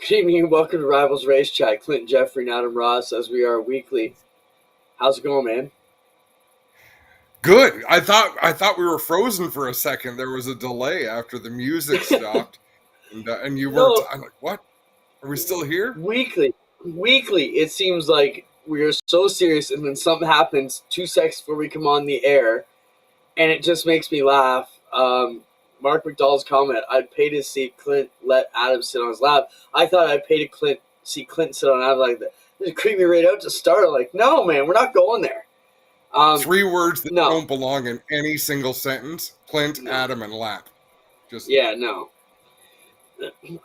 Good evening and welcome to Rivalz Race Chat. Clinton, Geoffrey, and Adam Ross, as we are weekly. How's it going, man? Good. I thought we were frozen for a second. There was a delay after the music stopped, and you weren't. No, I'm like, what? Are we still here? weekly. It seems like we are so serious, and then something happens 2 seconds before we come on the air, and it just makes me laugh. Mark McDowell's comment: "I'd pay to see Clint let Adam sit on his lap." I thought I'd pay to see Clint sit on Adam like that. Just creep me right out to start. Like, no, man, we're not going there. Three words that No, don't belong in any single sentence: Clint, no, Adam, and lap. Just yeah, no.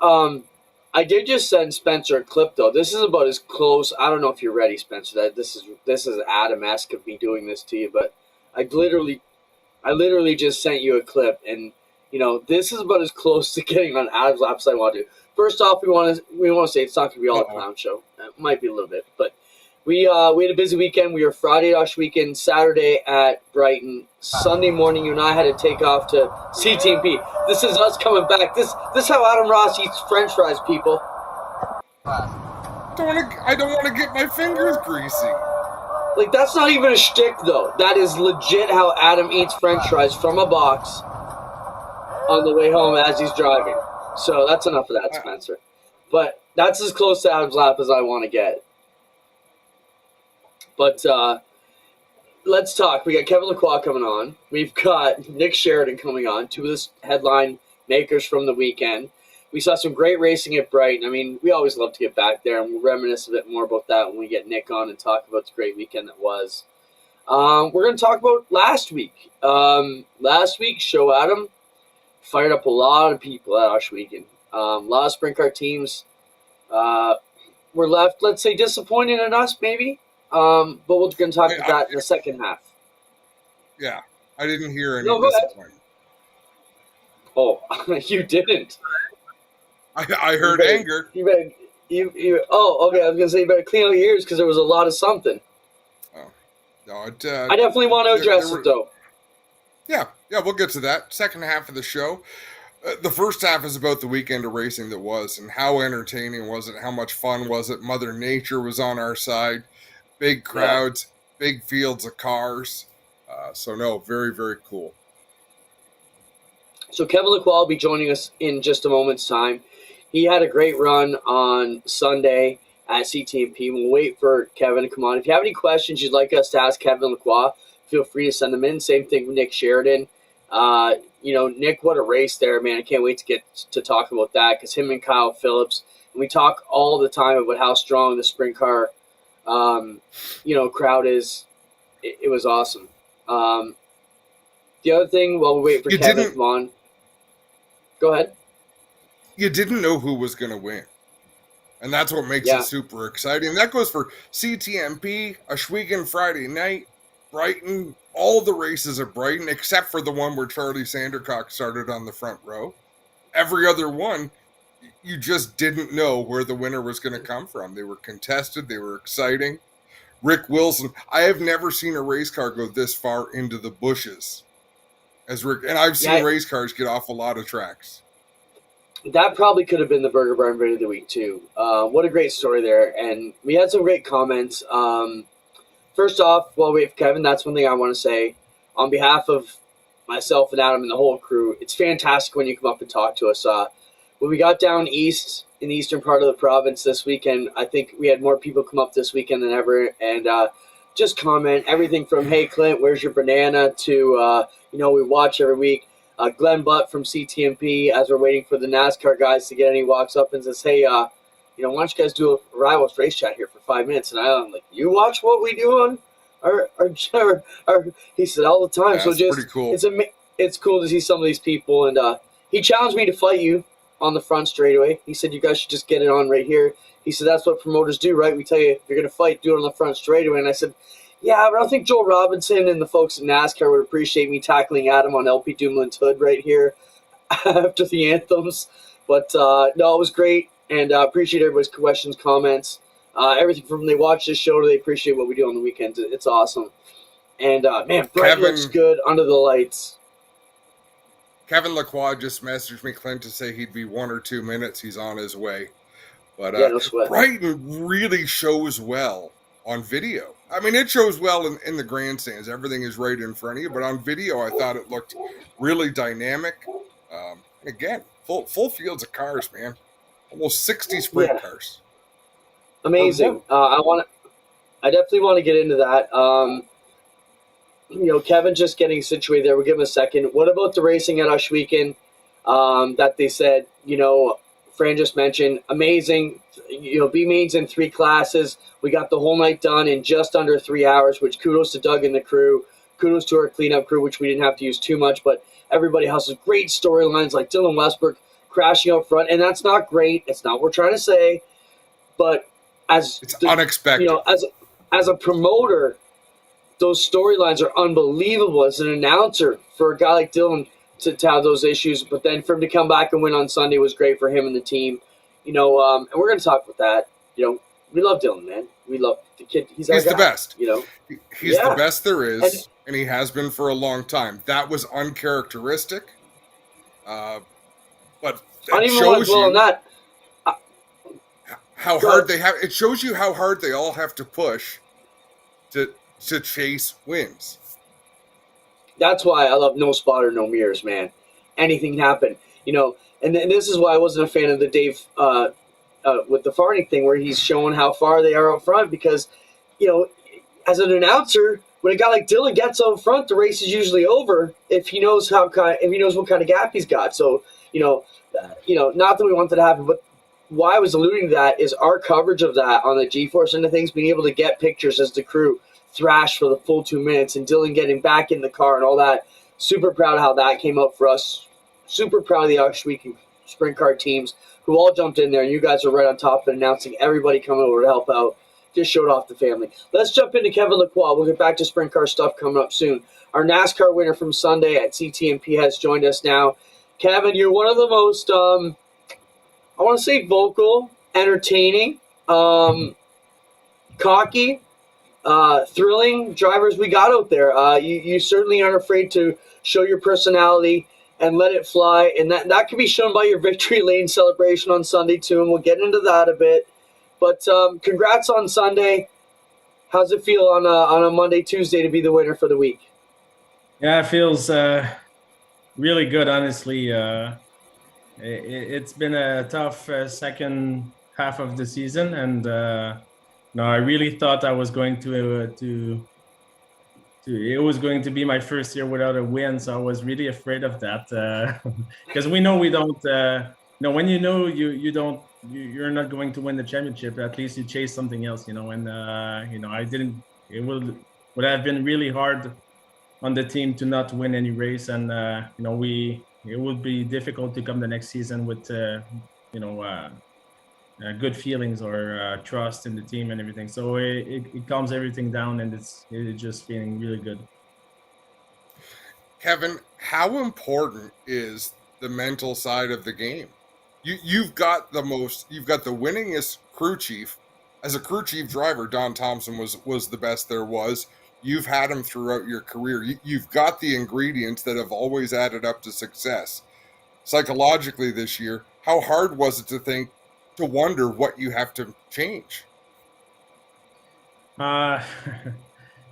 Um, I did just send Spencer a clip though. This is about as close. I don't know if you're ready, Spencer. That this is Adam-esque of me doing this to you, but I literally I literally just sent you a clip, and this is about as close to getting on Adam's lap as I want to. First off, we want to say it's not going to be all a uh-oh. clown show. It might be a little bit, but we had a busy weekend. We were Friday Osh weekend, Saturday at Brighton, Sunday morning. You and I had to take off to CTMP. This is us coming back. This is how Adam Ross eats French fries, people. I don't want to get my fingers greasy. Like, that's not even a shtick, though. That is legit how Adam eats French fries from a box on the way home as he's driving. So that's enough of that, Spencer. But that's as close to Adam's lap as I want to get. But let's talk. We got Kevin Lacroix coming on. We've got Nick Sheridan coming on, two of the headline makers from the weekend. We saw some great racing at Brighton. I mean, we always love to get back there, and we'll reminisce a bit more about that when we get Nick on and talk about the great weekend that was. We're going to talk about last week. Last week's show, Adam, fired up a lot of people at Osh Weekend. A lot of sprint car teams were left, let's say, disappointed in us, maybe. But we're going to talk about that in the second half. Yeah, I didn't hear any No, go ahead. disappointment. Oh, you didn't. I heard anger. Oh, okay. I was gonna say you better clean out your ears because there was a lot of something. Oh, no, I definitely want to address it though. Yeah, we'll get to that. Second half of the show. The first half is about the weekend of racing that was, and how entertaining was it? How much fun was it? Mother Nature was on our side. Big crowds, big fields of cars. So no, very, very cool. So Kevin Lacroix will be joining us in just a moment's time. He had a great run on Sunday at CTMP. We'll wait for Kevin to come on. If you have any questions you'd like us to ask Kevin Lacroix, feel free to send them in. Same thing with Nick Sheridan. Nick, what a race there, man. I can't wait to get to talk about that because him and Kyle Phillips, and we talk all the time about how strong the sprint car, crowd is. It was awesome. The other thing, while we wait for Kevin to come on, go ahead. You didn't know who was going to win. And that's what makes it super exciting. That goes for CTMP, Ashwegan Friday night, Brighton, all the races at Brighton, except for the one where Charlie Sandercock started on the front row. Every other one, you just didn't know where the winner was going to come from. They were contested. They were exciting. Rick Wilson, I have never seen a race car go this far into the bushes as Rick. And I've seen race cars get off a lot of tracks. That probably could have been the Burger Barn Bit of the Week, too. What a great story there. And we had some great comments. First off, while we have Kevin, that's one thing I want to say. On behalf of myself and Adam and the whole crew, it's fantastic when you come up and talk to us. When we got down east in the eastern part of the province this weekend, I think we had more people come up this weekend than ever. And just comment everything from, hey, Clint, where's your banana, to, we watch every week. Glenn Butt from CTMP, as we're waiting for the NASCAR guys to get in, he walks up and says, hey, why don't you guys do a Rivalz race chat here for 5 minutes? And I'm like, you watch what we do on our he said, all the time. Yeah, so just pretty cool. It's cool to see some of these people. And he challenged me to fight you on the front straightaway. He said, you guys should just get it on right here. He said, that's what promoters do, right? We tell you, if you're going to fight, do it on the front straightaway. And I said, yeah, but I don't think Joel Robinson and the folks at NASCAR would appreciate me tackling Adam on LP Dumoulin's hood right here after the anthems. But, no, it was great, and I appreciate everybody's questions, comments, everything from they watch this show to they appreciate what we do on the weekends. It's awesome. And, man, Brett looks good under the lights. Kevin Lacroix just messaged me, Clint, to say he'd be 1 or 2 minutes. He's on his way. But Yeah, no sweat. Brighton really shows well on video. I mean, it shows well in the grandstands. Everything is right in front of you. But on video, I thought it looked really dynamic. And again, full fields of cars, man. Almost 60 sprint Yeah, cars. Or amazing. more. I definitely want to get into that. Kevin just getting situated there. We'll give him a second. What about the racing at Ushweekend? That they said, Fran just mentioned, amazing. B mains in 3 classes. We got the whole night done in just under 3 hours, which kudos to Doug and the crew. Kudos to our cleanup crew, which we didn't have to use too much, but everybody has some great storylines like Dylan Westbrook crashing out front, and that's not great. It's not what we're trying to say, but It's unexpected. as a promoter, those storylines are unbelievable. As an announcer, for a guy like Dylan to have those issues, but then for him to come back and win on Sunday was great for him and the team. And we're going to talk about that. We love Dylan, man. We love the kid. He's the best. He's Yeah. the best there is, and he has been for a long time. That was uncharacteristic, but I it don't even want to shows dwell on you that. how hard they have. It shows you how hard they all have to push to chase wins. That's why I love no spotter, no mirrors, man. Anything can happen, And this is why I wasn't a fan of the Dave with the farting thing, where he's showing how far they are out front. Because, as an announcer, when a guy like Dylan gets out front, the race is usually over if he knows what kind of gap he's got. So, not that we want that to happen, but why I was alluding to that is our coverage of that on the G-Force and the things, being able to get pictures as the crew thrash for the full 2 minutes and Dylan getting back in the car and all that. Super proud of how that came out for us. Super proud of the Ushweek sprint car teams who all jumped in there, and you guys are right on top of it, announcing everybody coming over to help out. Just showed off the family. Let's jump into Kevin Lacroix. We'll get back to sprint car stuff coming up soon. Our NASCAR winner from Sunday at CTMP has joined us now. Kevin, you're one of the most, I want to say vocal, entertaining, cocky, thrilling drivers we got out there. You certainly aren't afraid to show your personality and let it fly, and that can be shown by your victory lane celebration on Sunday too, and we'll get into that a bit. But congrats on Sunday. How's it feel on a Monday, Tuesday to be the winner for the week? Yeah, it feels really good, honestly. It's been a tough second half of the season, and I really thought I was going to it was going to be my first year without a win, so I was really afraid of that because we know we don't. When you're not going to win the championship, at least you chase something else, And I didn't. It would have been really hard on the team to not win any race, and it would be difficult to come the next season with good feelings or trust in the team and everything. So it calms everything down, and it's just feeling really good. Kevin, how important is the mental side of the game? You've got the winningest crew chief. As a crew chief driver, Don Thompson was the best there was. You've had him throughout your career. You've got the ingredients that have always added up to success. Psychologically this year, how hard was it to wonder what you have to change?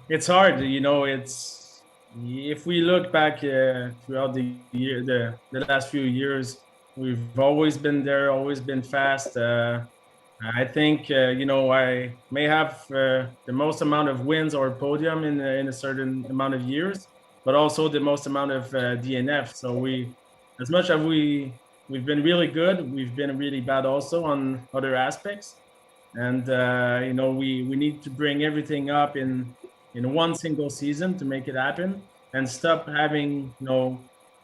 It's hard, It's if we look back throughout the year, the last few years, we've always been there, always been fast. I think I may have the most amount of wins or podium in a certain amount of years, but also the most amount of DNF. So as much as we've been really good, we've been really bad also on other aspects, and we need to bring everything up in one single season to make it happen, and stop having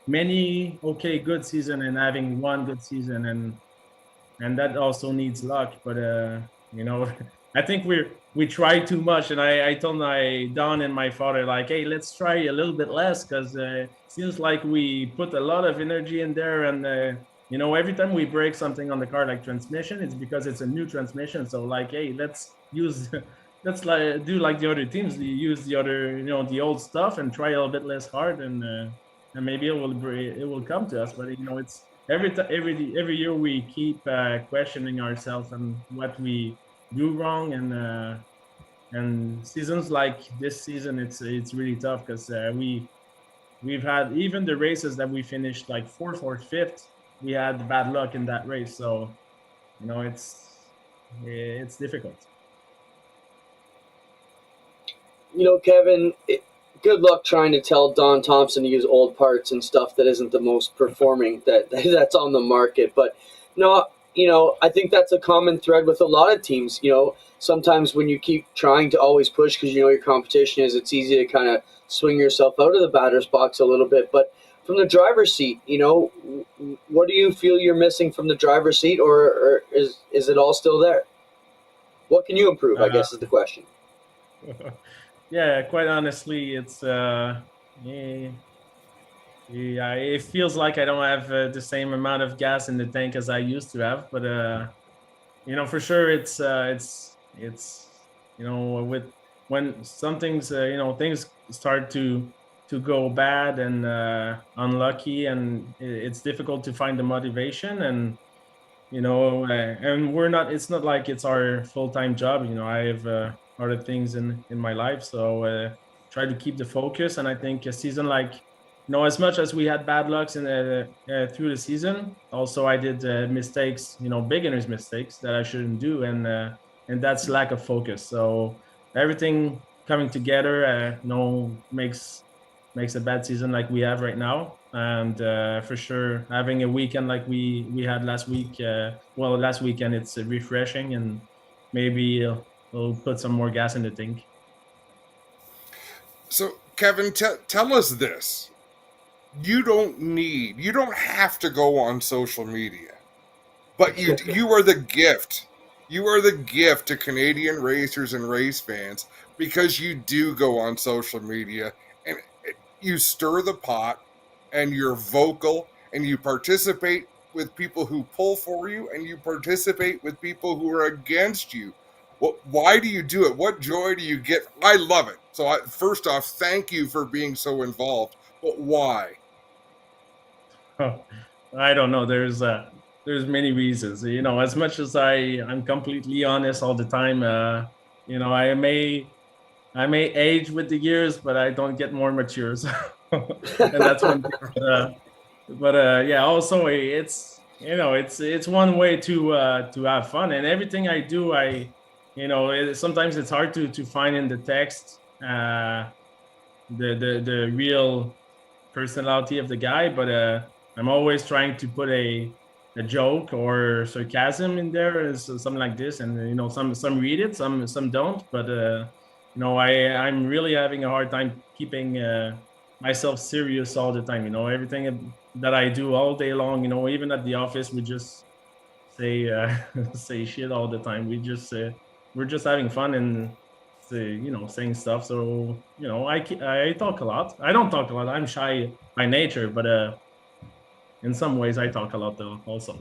many good season and having one good season, and that also needs luck. But I think we try too much, and I told my Don and my father, like, hey, let's try a little bit less, because it seems like we put a lot of energy in there, and every time we break something on the car, like transmission, it's because it's a new transmission. So like, hey, let's do like the other teams, use the other the old stuff and try a little bit less hard, and maybe it will come to us. But every year we keep questioning ourselves and what we do wrong, and seasons like this season, it's really tough because we've had even the races that we finished like fourth or fifth, we had bad luck in that race. So it's difficult. Kevin, good luck trying to tell Don Thompson to use old parts and stuff that isn't the most performing that's on the market. But no, I think that's a common thread with a lot of teams. Sometimes when you keep trying to always push because your competition is, it's easy to kind of swing yourself out of the batter's box a little bit. But from the driver's seat, what do you feel you're missing from the driver's seat, or is it all still there? What can you improve, I Uh, guess, is the question. yeah, quite honestly, it's yeah, yeah, it feels like I don't have the same amount of gas in the tank as I used to have. But for sure, it's with when something's things start to go bad and unlucky, and it's difficult to find the motivation, and we're not. It's not like it's our full time job. I have other things in my life, so try to keep the focus. And I think a season like as much as we had bad lucks in through the season, also I did mistakes, beginners mistakes that I shouldn't do, and that's lack of focus. So everything coming together, makes a bad season like we have right now. And for sure, having a weekend like we had last week, last weekend, it's refreshing, and maybe we'll put some more gas in the tank. So, Kevin, tell us this. You don't have to go on social media, but you are the gift. You are the gift to Canadian racers and race fans because you do go on social media and you stir the pot and you're vocal and you participate with people who pull for you and you participate with people who are against you. Why do you do it? What joy do you get? I love it. So, first off, thank you for being so involved. But why? Oh, I don't know. There's many reasons. As much as I'm completely honest all the time. I may age with the years, but I don't get more mature. So, and that's one thing. But yeah, also it's one way to have fun. And everything I do, sometimes it's hard to find in the text the real personality of the guy. But I'm always trying to put a joke or sarcasm in there, something like this. And some read it, some don't. But I'm really having a hard time keeping myself serious all the time. Everything that I do all day long. Even at the office, we just say say shit all the time. We're just having fun and saying stuff. So I talk a lot. I don't talk a lot. I'm shy by nature, but in some ways I talk a lot though also.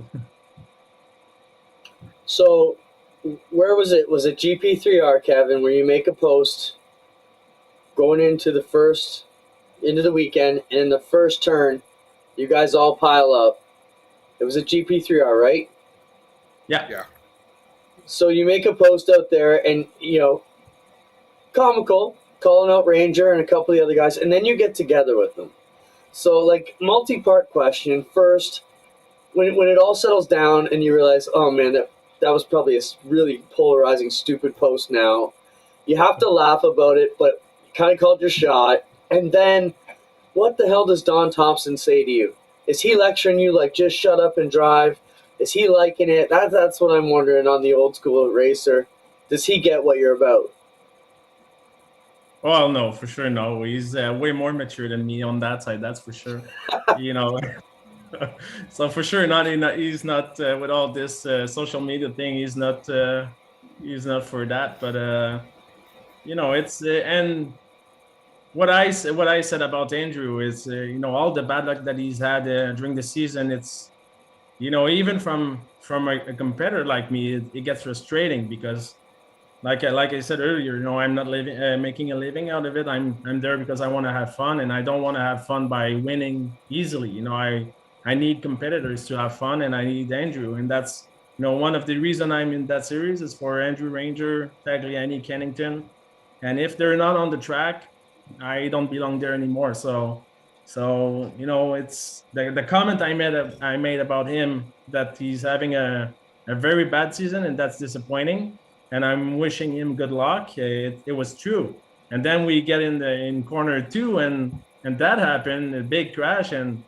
So, where was it? Was it GP3R, Kevin, where you make a post going into the weekend, and in the first turn, you guys all pile up. It was a GP3R, right? Yeah. Yeah. So you make a post out there, and comical, calling out Ranger and a couple of the other guys, and then you get together with them. So, like, multi-part question. First, when it all settles down and you realize, oh man, that was probably a really polarizing, stupid post now, you have to laugh about it, but you kind of called your shot. And then, what the hell does Don Thompson say to you? Is he lecturing you like, just shut up and drive? Is he liking it? That's what I'm wondering on the old school racer. Does he get what you're about? Well, no, for sure, no. He's way more mature than me on that side. That's for sure. You know, so for sure, he's not with all this social media thing. He's not for that. But it's and what I said about Andrew is all the bad luck that he's had during the season. It's even from a competitor like me, it gets frustrating because like I said earlier, I'm not living making a living out of it. I'm there because I want to have fun, and I don't want to have fun by winning easily. I need competitors to have fun, and I need Andrew, and that's one of the reason I'm in that series is for Andrew Ranger, Tagliani, Kennington, and if they're not on the track, I don't belong there anymore. So it's the comment I made about him that he's having a very bad season, and that's disappointing. And I'm wishing him good luck. It was true. And then we get in corner 2, and that happened, a big crash, and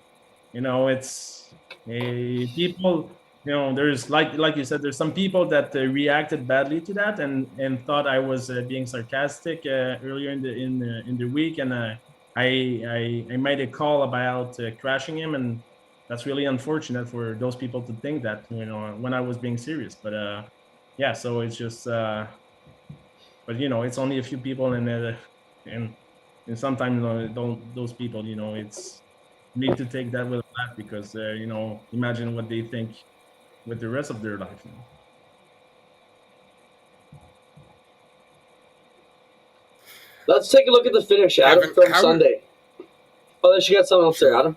it's people. There's like you said, there's some people that reacted badly to that and thought I was being sarcastic earlier in the week, and I made a call about crashing him, and that's really unfortunate for those people to think that when I was being serious. But yeah, so it's just but it's only a few people, and sometimes those people it's need to take that with a laugh, because imagine what they think with the rest of their life. Let's take a look at the finish, Adam, Kevin, from Sunday. Oh, then she got something else there, Adam.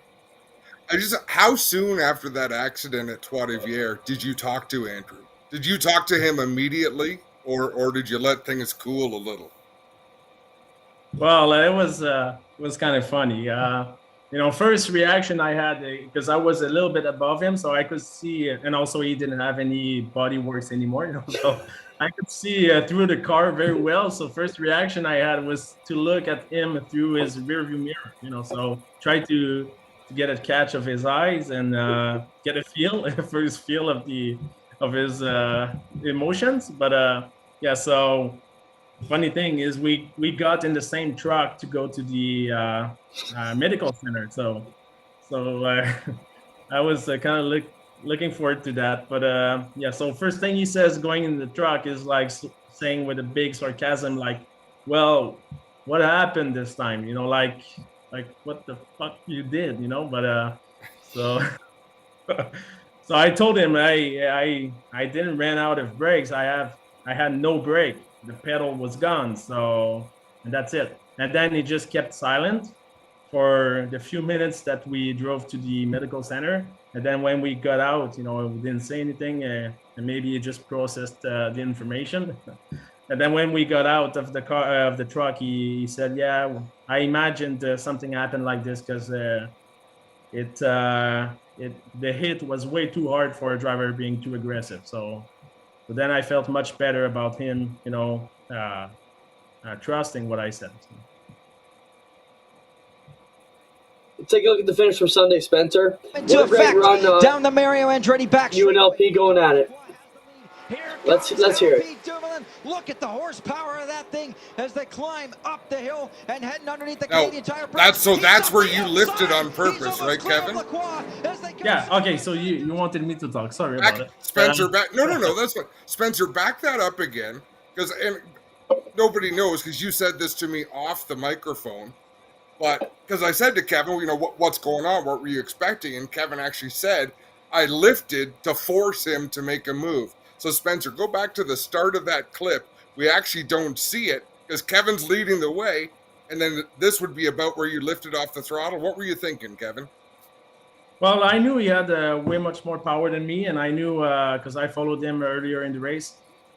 How soon after that accident at Trois Rivières did you talk to Andrew? Did you talk to him immediately, or did you let things cool a little? Well, it was kind of funny. First reaction I had, because I was a little bit above him, so I could see, and also he didn't have any body works anymore, so I could see through the car very well. So first reaction I had was to look at him through his rearview mirror, so try to get a catch of his eyes and get a first feel of his emotions. But yeah, so funny thing is we got in the same truck to go to the medical center. So I was kind of looking forward to that. But yeah, so first thing he says going in the truck is like saying with a big sarcasm, like, well, what happened this time? Like what the fuck you did, But so so I told him I didn't run out of brakes. I had no brake. The pedal was gone. And that's it. And then he just kept silent for the few minutes that we drove to the medical center. And then when we got out, we didn't say anything, and maybe he just processed the information. And then when we got out of the car, of the truck, he said, "Yeah, I imagined something happened like this because the hit was way too hard for a driver being too aggressive." So then I felt much better about him, trusting what I said. Take a look at the finish from Sunday, Spencer. Into effect, down the Mario Andretti back. UNLP going at it. Let's hear it. Look at the horsepower of that thing as they climb up the hill and heading underneath the Canadian Tire. That's where you lifted on purpose, right, Kevin? Yeah. Okay. So you wanted me to talk. Sorry about it. Spencer, no. That's fine. Spencer, back that up again, because nobody knows, because you said this to me off the microphone. But because I said to Kevin, what's going on? What were you expecting? And Kevin actually said, I lifted to force him to make a move. So Spencer, go back to the start of that clip. We actually don't see it because Kevin's leading the way. And then this would be about where you lifted off the throttle. What were you thinking, Kevin? Well, I knew he had way much more power than me. And I knew because I followed him earlier in the race.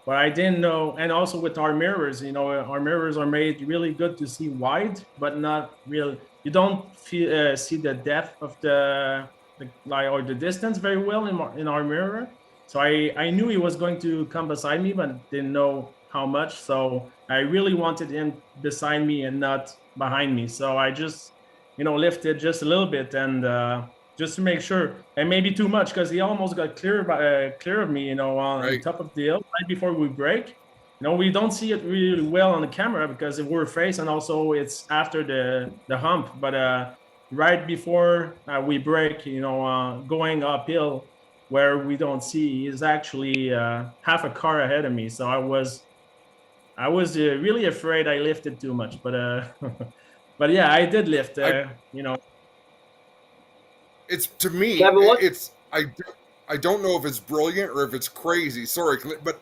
But I didn't know, and also with our mirrors, our mirrors are made really good to see wide, but not real. You don't see the depth of the distance very well in our mirror. So I knew he was going to come beside me, but didn't know how much. So I really wanted him beside me and not behind me. So I just, lifted just a little bit and just to make sure, and maybe too much because he almost got clear of me, on top of the hill right before we brake. We don't see it really well on the camera because we're face, and also it's after the hump. But right before we brake, going uphill where we don't see, is actually half a car ahead of me. So I was really afraid I lifted too much. But but yeah, I did lift. It's, to me, Kevin, I don't know if it's brilliant or if it's crazy. Sorry, but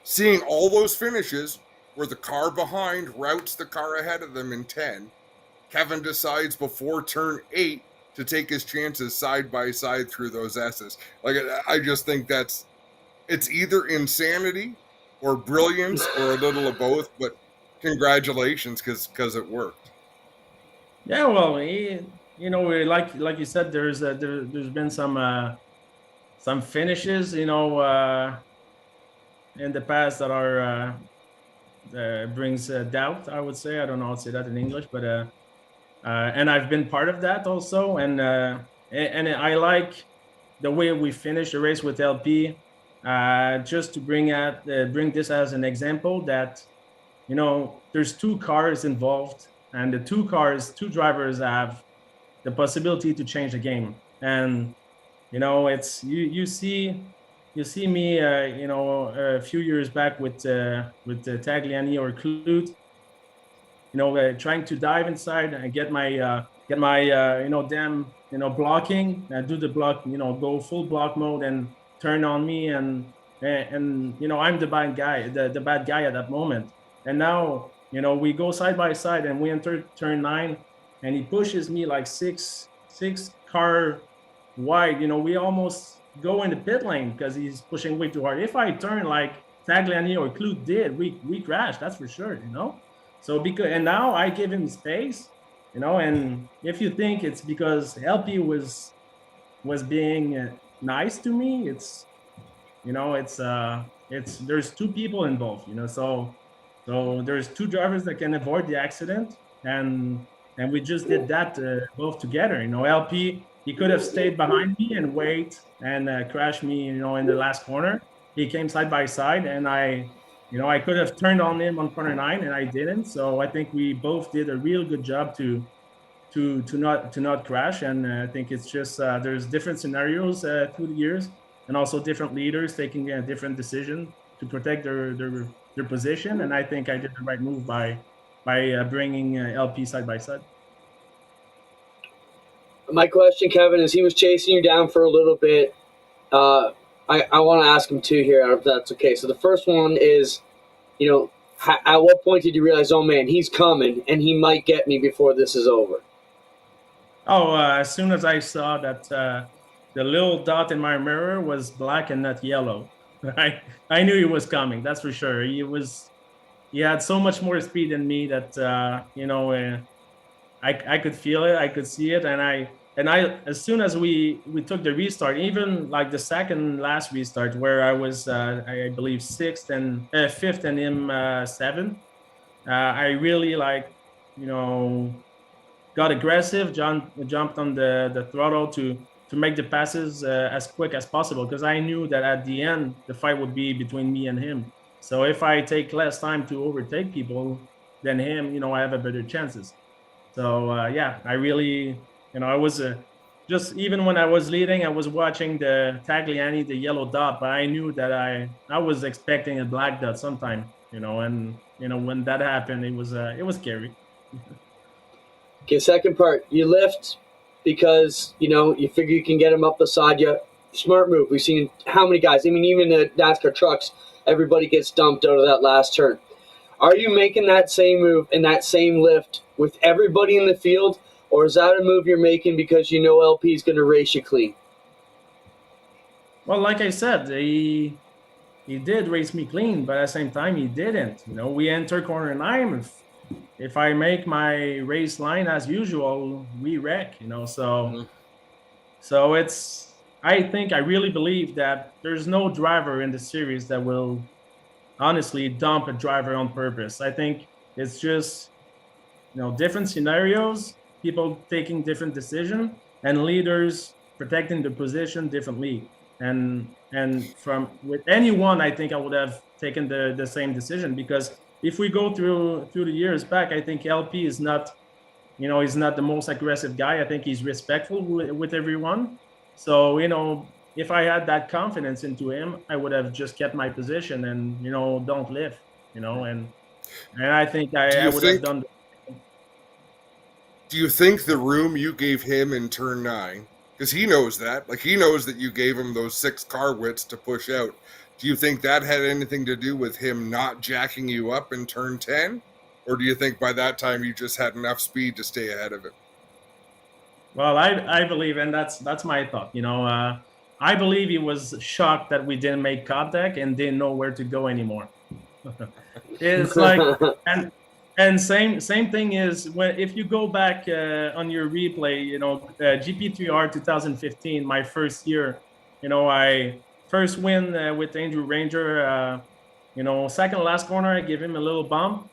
seeing all those finishes where the car behind routes the car ahead of them in 10, Kevin decides before turn 8 to take his chances side by side through those S's. Like, I just think it's either insanity or brilliance or a little of both, but congratulations, because it worked. Yeah, well, like you said, there's been some finishes, in the past that are brings doubt. I would say, I don't know how to say that in English, but and I've been part of that also, and I like the way we finished the race with LP. Just to bring this as an example that there's two cars involved, and the two drivers have the possibility to change the game. And it's you see me a few years back with Tagliani or Clute, trying to dive inside and get my them blocking, do the block, go full block mode and turn on me, and I'm the bad guy, the bad guy at that moment. And now we go side by side and we enter turn 9, and he pushes me like six car wide. We almost go in the pit lane because he's pushing way too hard. If I turn like Tagliani or Clute did, we crash, that's for sure. So and now I give him space, and if you think it's because LP was being nice to me, it's there's two people involved, so there's two drivers that can avoid the accident, and we just did that both together. LP, he could have stayed behind me and wait and crash me, in the last corner. He came side by side, and I could have turned on him on corner 9, and I didn't. So I think we both did a real good job to not crash. And I think it's just there's different scenarios through the years, and also different leaders taking a different decision to protect their position. And I think I did the right move by bringing LP side by side. My question, Kevin, is he was chasing you down for a little bit. I want to ask him two here, if that's okay. So the first one is, at what point did you realize, oh man, he's coming and he might get me before this is over? Oh, as soon as I saw that the little dot in my mirror was black and not yellow, I knew he was coming. That's for sure. He had so much more speed than me that I could feel it, I could see it, and I as soon as we took the restart, even like the second last restart where I was I believe fifth and him seventh, I really got aggressive, jumped on the throttle to make the passes as quick as possible, because I knew that at the end the fight would be between me and him. So if I take less time to overtake people than him, I have a better chances. So I really, I was just, even when I was leading, I was watching the Tagliani, the yellow dot, but I knew that I was expecting a black dot sometime, and when that happened, it was scary. Okay, second part, you lift because you figure you can get him up beside you. Smart move. We've seen how many guys. I mean, even the NASCAR trucks, everybody gets dumped out of that last turn. Are you making that same move and that same lift with everybody in the field, or is that a move you're making because LP is going to race you clean? Well, like I said, he did race me clean, but at the same time, he didn't. We enter corner 9. If I make my race line as usual, we wreck. So it's. I really believe that there's no driver in the series that will honestly dump a driver on purpose. I think it's just different scenarios, people taking different decisions, and leaders protecting the position differently. And with anyone, I think I would have taken the same decision, because if we go through the years back, I think LP is not he's not the most aggressive guy. I think he's respectful with everyone. So if I had that confidence into him, I would have just kept my position and don't lift, and I think I would have done. Do you think the room you gave him in turn 9, because he knows that, he knows that you gave him those 6 car widths to push out, do you think that had anything to do with him not jacking you up in turn 10? Or do you think by that time you just had enough speed to stay ahead of him? Well, I believe, and that's my thought. I believe he was shocked that we didn't make contact and didn't know where to go anymore. It's like, and same thing is when if you go back on your replay, GP3R 2015, my first year, I first win with Andrew Ranger. Second last corner, I give him a little bump,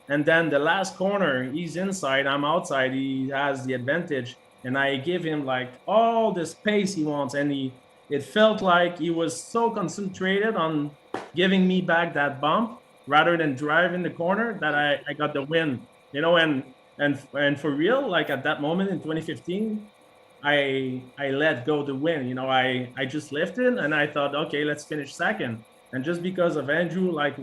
and then the last corner, he's inside, I'm outside. He has the advantage, and I give him like all the space he wants, and it felt like he was so concentrated on giving me back that bump rather than driving the corner that I got the win. And for real, like at that moment in 2015, I let go the win. I just lifted and I thought, okay, let's finish second. And just because of Andrew, like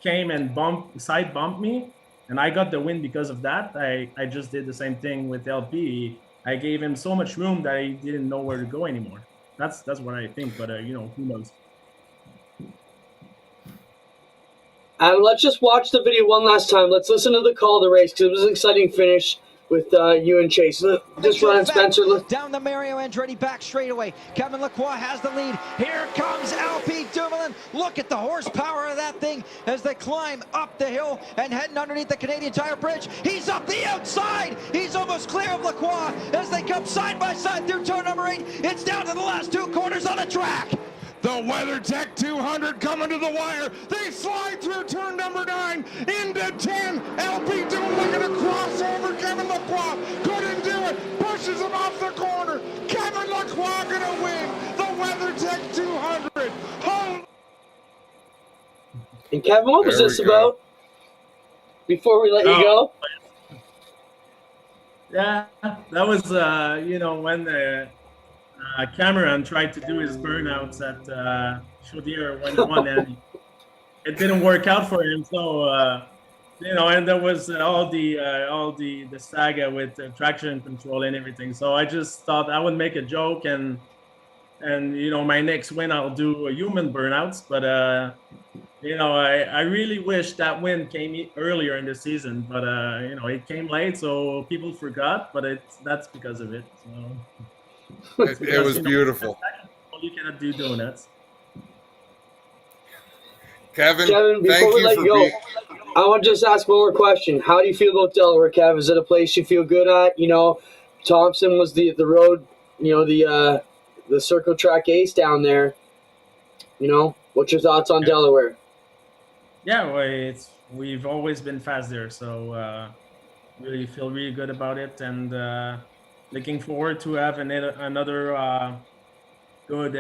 came and side bumped me, and I got the win because of that. I just did the same thing with LP. I gave him so much room that he didn't know where to go anymore. That's what I think, but who knows? And let's just watch the video one last time. Let's listen to the call of the race because it was an exciting finish with you and Chase. Just run, Spencer. Down the Mario Andretti back straightaway. Kevin Lacroix has the lead. Here comes LP Dumoulin. Look at the horsepower of that thing as they climb up the hill and heading underneath the Canadian Tire Bridge. He's up the outside. He's almost clear of Lacroix as they come side by side through turn number 8. It's down to the last 2 corners on the track. The WeatherTech 200 coming to the wire. They slide through turn number 9 into 10. LP Doom looking to cross over. Kevin Lacroix couldn't do it. Pushes him off the corner. Kevin Lacroix gonna win the WeatherTech 200. Home. And Kevin, what was this about? Before we let you go. Yeah, that was when Cameron tried to do his burnouts at Chaudière when he won, and it didn't work out for him. So and there was all the saga with traction control and everything. So I just thought I would make a joke, and my next win I'll do a human burnouts. But I really wish that win came earlier in the season, but it came late, so people forgot. But that's because of it. So. It was beautiful. You cannot do donuts. Kevin, before thank we you let for you go, being. I want to just ask one more question. How do you feel about Delaware, Kev? Is it a place you feel good at? Thompson was the road, the circle track ace down there. What's your thoughts on Delaware? Yeah, well, we've always been fast there, so really feel really good about it, and looking forward to have another good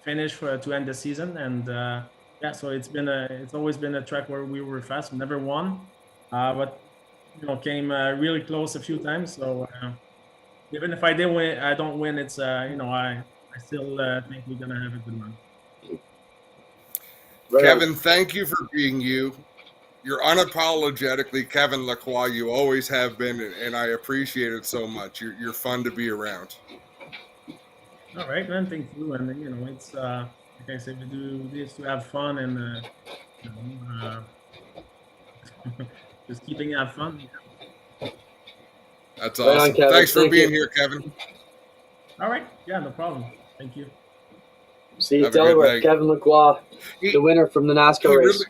finish to end the season. And so it's always been a track where we were fast. We never won, but came really close a few times. So even if I don't win, it's I still think we're gonna have a good run. Kevin, thank you for being you. You're unapologetically Kevin Lacroix. You always have been, and I appreciate it so much. You're fun to be around. All right, man. Thank you. And it's like I said, we do this to have fun and just keeping it have fun. That's awesome. Right on, thanks for being here, Kevin. All right. Yeah, no problem. Thank you. See you, Delaware. Kevin Lacroix, the winner from the NASCAR race.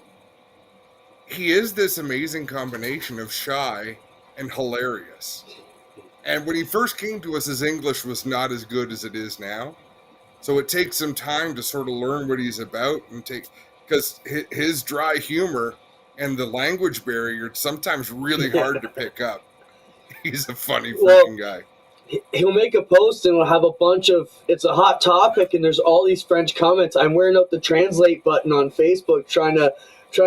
He is this amazing combination of shy and hilarious. And when he first came to us, his English was not as good as it is now. So it takes some time to sort of learn what he's about because his dry humor and the language barrier is sometimes really hard to pick up. He's a funny freaking guy. He'll make a post and we'll have a bunch of, it's a hot topic and there's all these French comments. I'm wearing out the translate button on Facebook trying to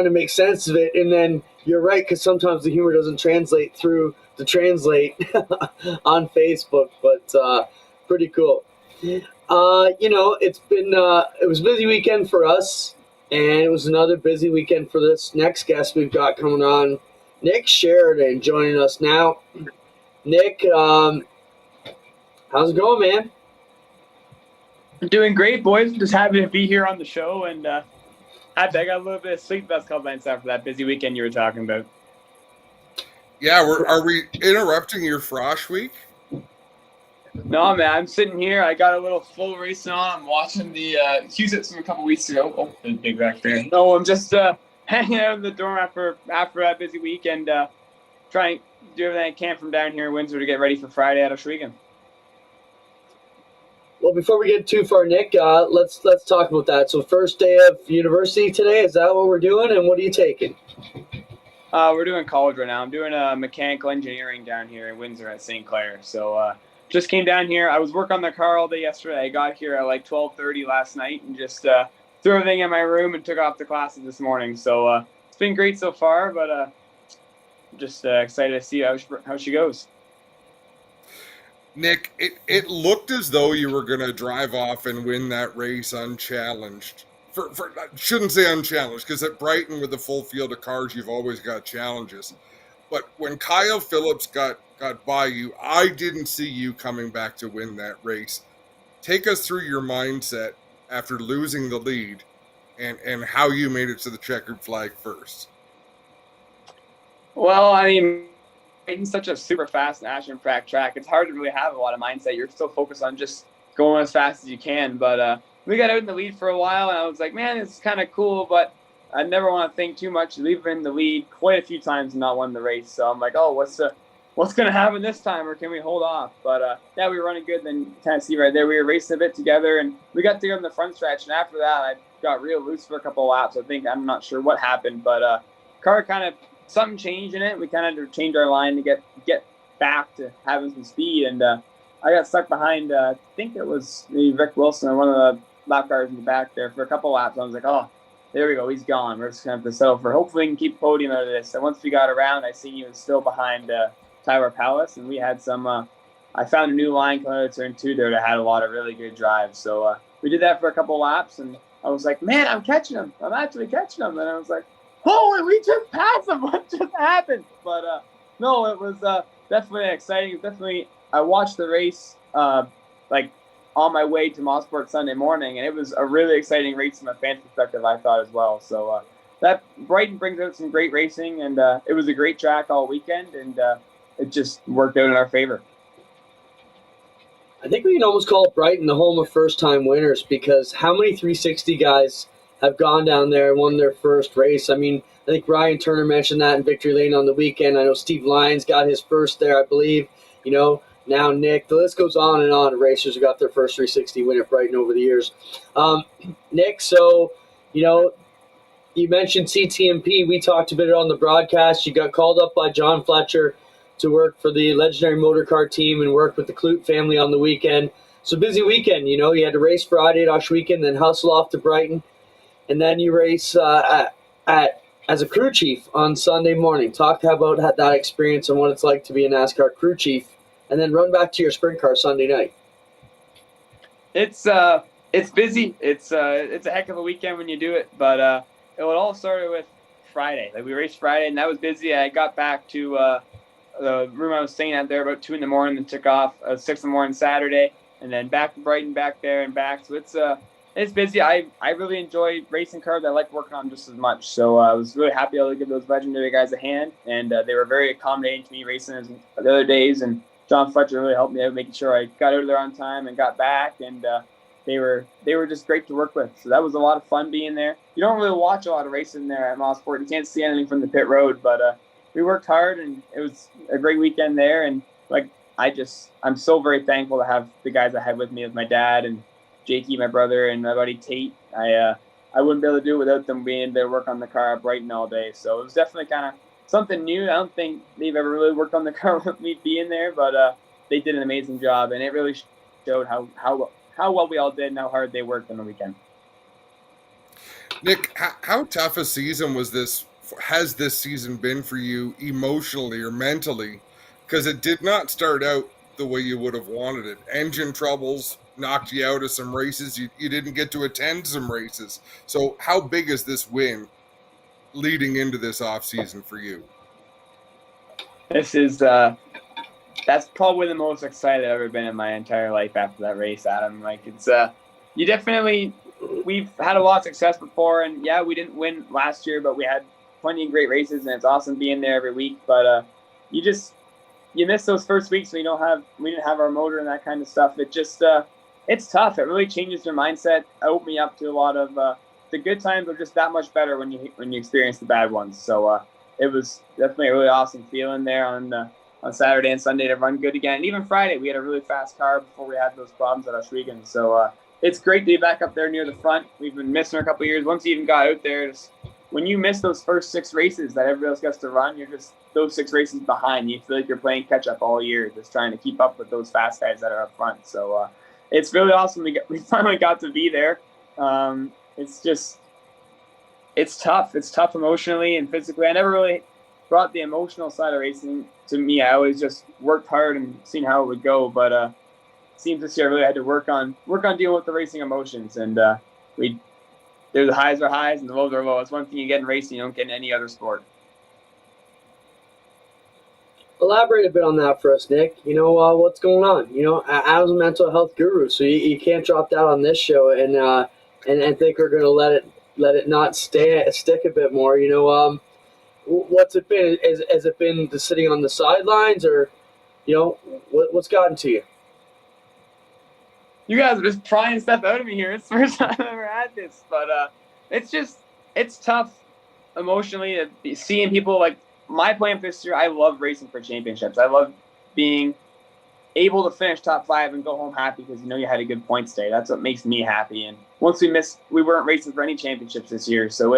make sense of it. And then you're right, because sometimes the humor doesn't translate through the translate on Facebook, but pretty cool. It was a busy weekend for us, and it was another busy weekend for this next guest we've got coming on, Nick Sheridan, joining us now. Nick, how's it going, man? I'm doing great, boys. Just happy to be here on the show, and I got a little bit of sleep last couple nights after that busy weekend you were talking about. Yeah, are we interrupting your Frosh week? No, man, I'm sitting here. I got a little full race on. I'm watching the Q-Tips from a couple weeks ago. Oh, there's a big back there. No, I'm just hanging out in the dorm after that busy weekend, trying to do everything I can from down here in Windsor to get ready for Friday at Sheridan. Well, before we get too far, Nick, let's talk about that. So, first day of university today, is that what we're doing, and what are you taking? We're doing college right now. I'm doing mechanical engineering down here in Windsor at St. Clair. So just came down here. I was working on the car all day yesterday. I got here at like 12:30 last night and just threw everything in my room and took off to classes this morning. So it's been great so far, but just excited to see how she goes. Nick, it looked as though you were going to drive off and win that race unchallenged. I shouldn't say unchallenged, because at Brighton with a full field of cars, you've always got challenges. But when Kyle Phillips got by you, I didn't see you coming back to win that race. Take us through your mindset after losing the lead and how you made it to the checkered flag first. Well, I mean, it's such a super fast and action-packed track. It's hard to really have a lot of mindset. You're still focused on just going as fast as you can. But we got out in the lead for a while, and I was like, man, it's kind of cool, but I never want to think too much. We've been in the lead quite a few times and not won the race. So I'm like, oh, what's going to happen this time, or can we hold off? But yeah, we were running good. Then you kind of see right there, we were racing a bit together, and we got together in the front stretch. And after that, I got real loose for a couple of laps. I'm not sure what happened, but car kind of, something changed in it. We kind of had to change our line to get back to having some speed. And I got stuck behind, I think it was maybe Rick Wilson or one of the lap cars in the back there for a couple of laps. I was like, oh, there we go. He's gone. We're just going to have to settle for, hopefully we can keep podium out of this. And once we got around, I seen he was still behind Tyler Palace. And we had some, I found a new line coming out of turn 2 there that had a lot of really good drives. So we did that for a couple of laps. And I was like, man, I'm catching him. I'm actually catching him. And I was like, holy, we just passed him. What just happened? But no, it was definitely exciting. I watched the race like on my way to Mosport Sunday morning, and it was a really exciting race from a fan perspective, I thought, as well. So that Brighton brings out some great racing, and it was a great track all weekend, and it just worked out in our favor. I think we can almost call Brighton the home of first-time winners, because how many 360 guys have gone down there and won their first race? I mean, I think Ryan Turner mentioned that in Victory Lane on the weekend. I know Steve Lyons got his first there, I believe. Now Nick, the list goes on and on. Racers who got their first 360 win at Brighton over the years. Nick, so, you mentioned CTMP. We talked about it on the broadcast. You got called up by John Fletcher to work for the legendary motor car team and work with the Clute family on the weekend. So busy weekend, you had to race Friday at Oshweekend, then hustle off to Brighton, and then you race as a crew chief on Sunday morning. Talk about that experience and what it's like to be a NASCAR crew chief, and then run back to your sprint car Sunday night. It's busy. It's a heck of a weekend when you do it, but it all started with Friday. Like, we raced Friday, and that was busy. I got back to the room I was staying at there about 2 in the morning, and took off 6 in the morning Saturday, and then back to Brighton, back there and back. So it's busy. I really enjoy racing cars. I like working on them just as much. So I was really happy to give those legendary guys a hand, and they were very accommodating to me racing the other days. And John Fletcher really helped me out, making sure I got out of there on time and got back. And they were just great to work with. So that was a lot of fun being there. You don't really watch a lot of racing there at Mosport. You can't see anything from the pit road, but we worked hard, and it was a great weekend there. And I'm so very thankful to have the guys I had with me, with my dad and Jakey, my brother, and my buddy Tate. I wouldn't be able to do it without them being there, work on the car at Brighton all day. So it was definitely kind of something new. I don't think they've ever really worked on the car with me being there, but they did an amazing job, and it really showed how well we all did and how hard they worked on the weekend. Nick, how tough a season has this season been for you emotionally or mentally? Because it did not start out the way you would have wanted it. Engine troubles knocked you out of some races. You didn't get to attend some races. So how big is this win leading into this off season for you? This is that's probably the most excited I've ever been in my entire life after that race, Adam. Like, it's we've had a lot of success before, and yeah, we didn't win last year, but we had plenty of great races, and it's awesome being there every week. But you you miss those first weeks when we didn't have our motor and that kind of stuff. It just it's tough. It really changes your mindset. Opened me up to a lot of the good times are just that much better when you experience the bad ones. So it was definitely a really awesome feeling there on Saturday and Sunday to run good again. And even Friday, we had a really fast car before we had those problems at Sheridan. So it's great to be back up there near the front. We've been missing a couple of years. Once you even got out there, when you miss those first 6 races that everybody else gets to run, you're just those 6 races behind. You feel like you're playing catch up all year, just trying to keep up with those fast guys that are up front. So it's really awesome. We finally got to be there. It's tough. It's tough emotionally and physically. I never really brought the emotional side of racing to me. I always just worked hard and seen how it would go. But it seems this year I really had to work on dealing with the racing emotions. And the highs are highs and the lows are lows. It's one thing you get in racing you don't get in any other sport. Elaborate a bit on that for us, Nick. What's going on? Adam's a mental health guru, so you can't drop that on this show and think we're going to let it not stick a bit more. What's it been? Has it been the sitting on the sidelines, or what's gotten to you? You guys are just prying stuff out of me here. It's the first time I've ever had this, but it's tough emotionally to seeing people like my plan for this year. I love racing for championships. I love being able to finish top 5 and go home happy because you had a good points day. That's what makes me happy. And once we weren't racing for any championships this year, so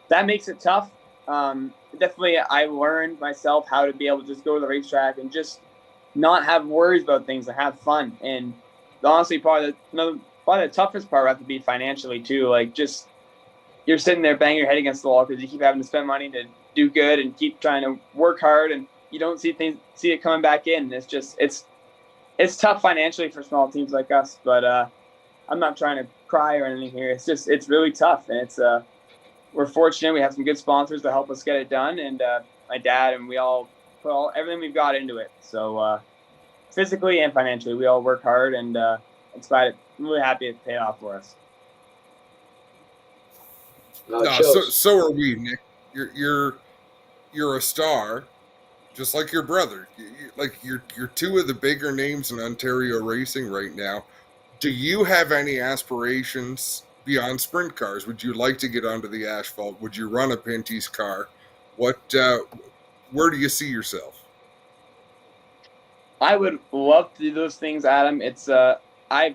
that makes it tough. Definitely, I learned myself how to be able to just go to the racetrack and just not have worries about things and have fun. And honestly, probably the toughest part would have to be financially too. Like just you're sitting there banging your head against the wall because you keep having to spend money to do good and keep trying to work hard, and you don't see it coming back in. It's tough financially for small teams like us, but I'm not trying to cry or anything here. It's really tough, and we're fortunate. We have some good sponsors to help us get it done, and my dad and we all put everything we've got into it. So physically and financially, we all work hard, and I'm really happy it paid off for us. So are we, Nick. You're a star, just like your brother. You're 2 of the bigger names in Ontario racing right now. Do you have any aspirations beyond sprint cars? Would you like to get onto the asphalt? Would you run a Pinty's car? Where do you see yourself? I would love to do those things, Adam. It's I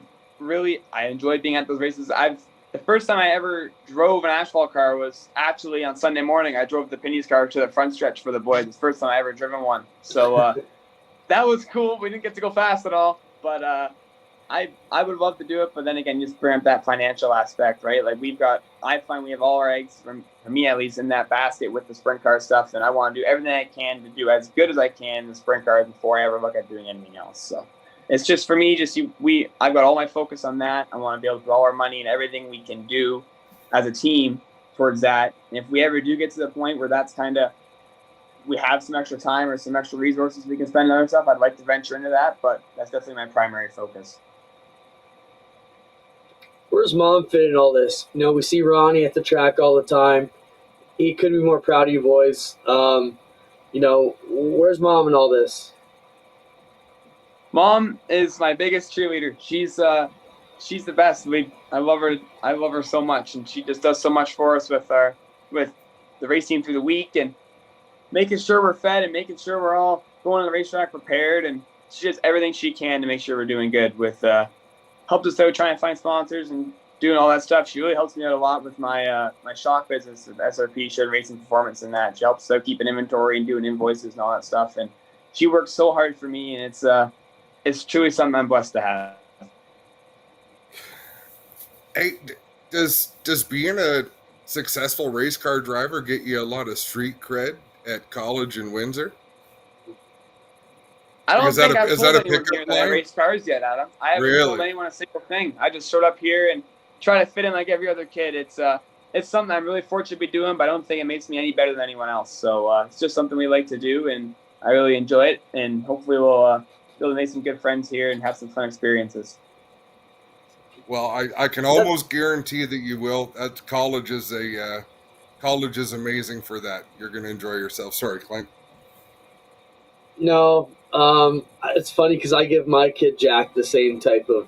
enjoyed being at those races. The first time I ever drove an asphalt car was actually on Sunday morning. I drove the Pinty's car to the front stretch for the boys. It's the first time I ever driven one. So that was cool. We didn't get to go fast at all, but I would love to do it. But then again, you just bring up that financial aspect, right? Like I find we have all our eggs, for me at least, in that basket with the sprint car stuff. And I want to do everything I can to do as good as I can in the sprint cars before I ever look at doing anything else. So it's just for me, I've got all my focus on that. I want to be able to put all our money and everything we can do as a team towards that. And if we ever do get to the point where that's we have some extra time or some extra resources we can spend on other stuff, I'd like to venture into that, but that's definitely my primary focus. Where's Mom fit in all this? We see Ronnie at the track all the time. He couldn't be more proud of you boys. Where's Mom in all this? Mom is my biggest cheerleader. She's the best. I love her. I love her so much, and she just does so much for us with the race team through the week and making sure we're fed and making sure we're all going on the racetrack prepared. And she does everything she can to make sure we're doing good. Helped us out trying to find sponsors and doing all that stuff. She really helps me out a lot with my shop business, SRP, Sheridan Racing Performance, and that. She helps out keeping inventory and doing invoices and all that stuff. And she works so hard for me, and it's truly something I'm blessed to have. Hey, does being a successful race car driver get you a lot of street cred at college in Windsor? I don't think I've told anyone here that I race cars yet, Adam. I haven't told anyone a single thing. I just showed up here and try to fit in like every other kid. It's something I'm really fortunate to be doing, but I don't think it makes me any better than anyone else. So it's just something we like to do, and I really enjoy it. And hopefully we'll be able to make some good friends here and have some fun experiences. Well, I can almost guarantee that you will. College is amazing for that. You're going to enjoy yourself. Sorry, Clint. No, it's funny because I give my kid Jack the same type of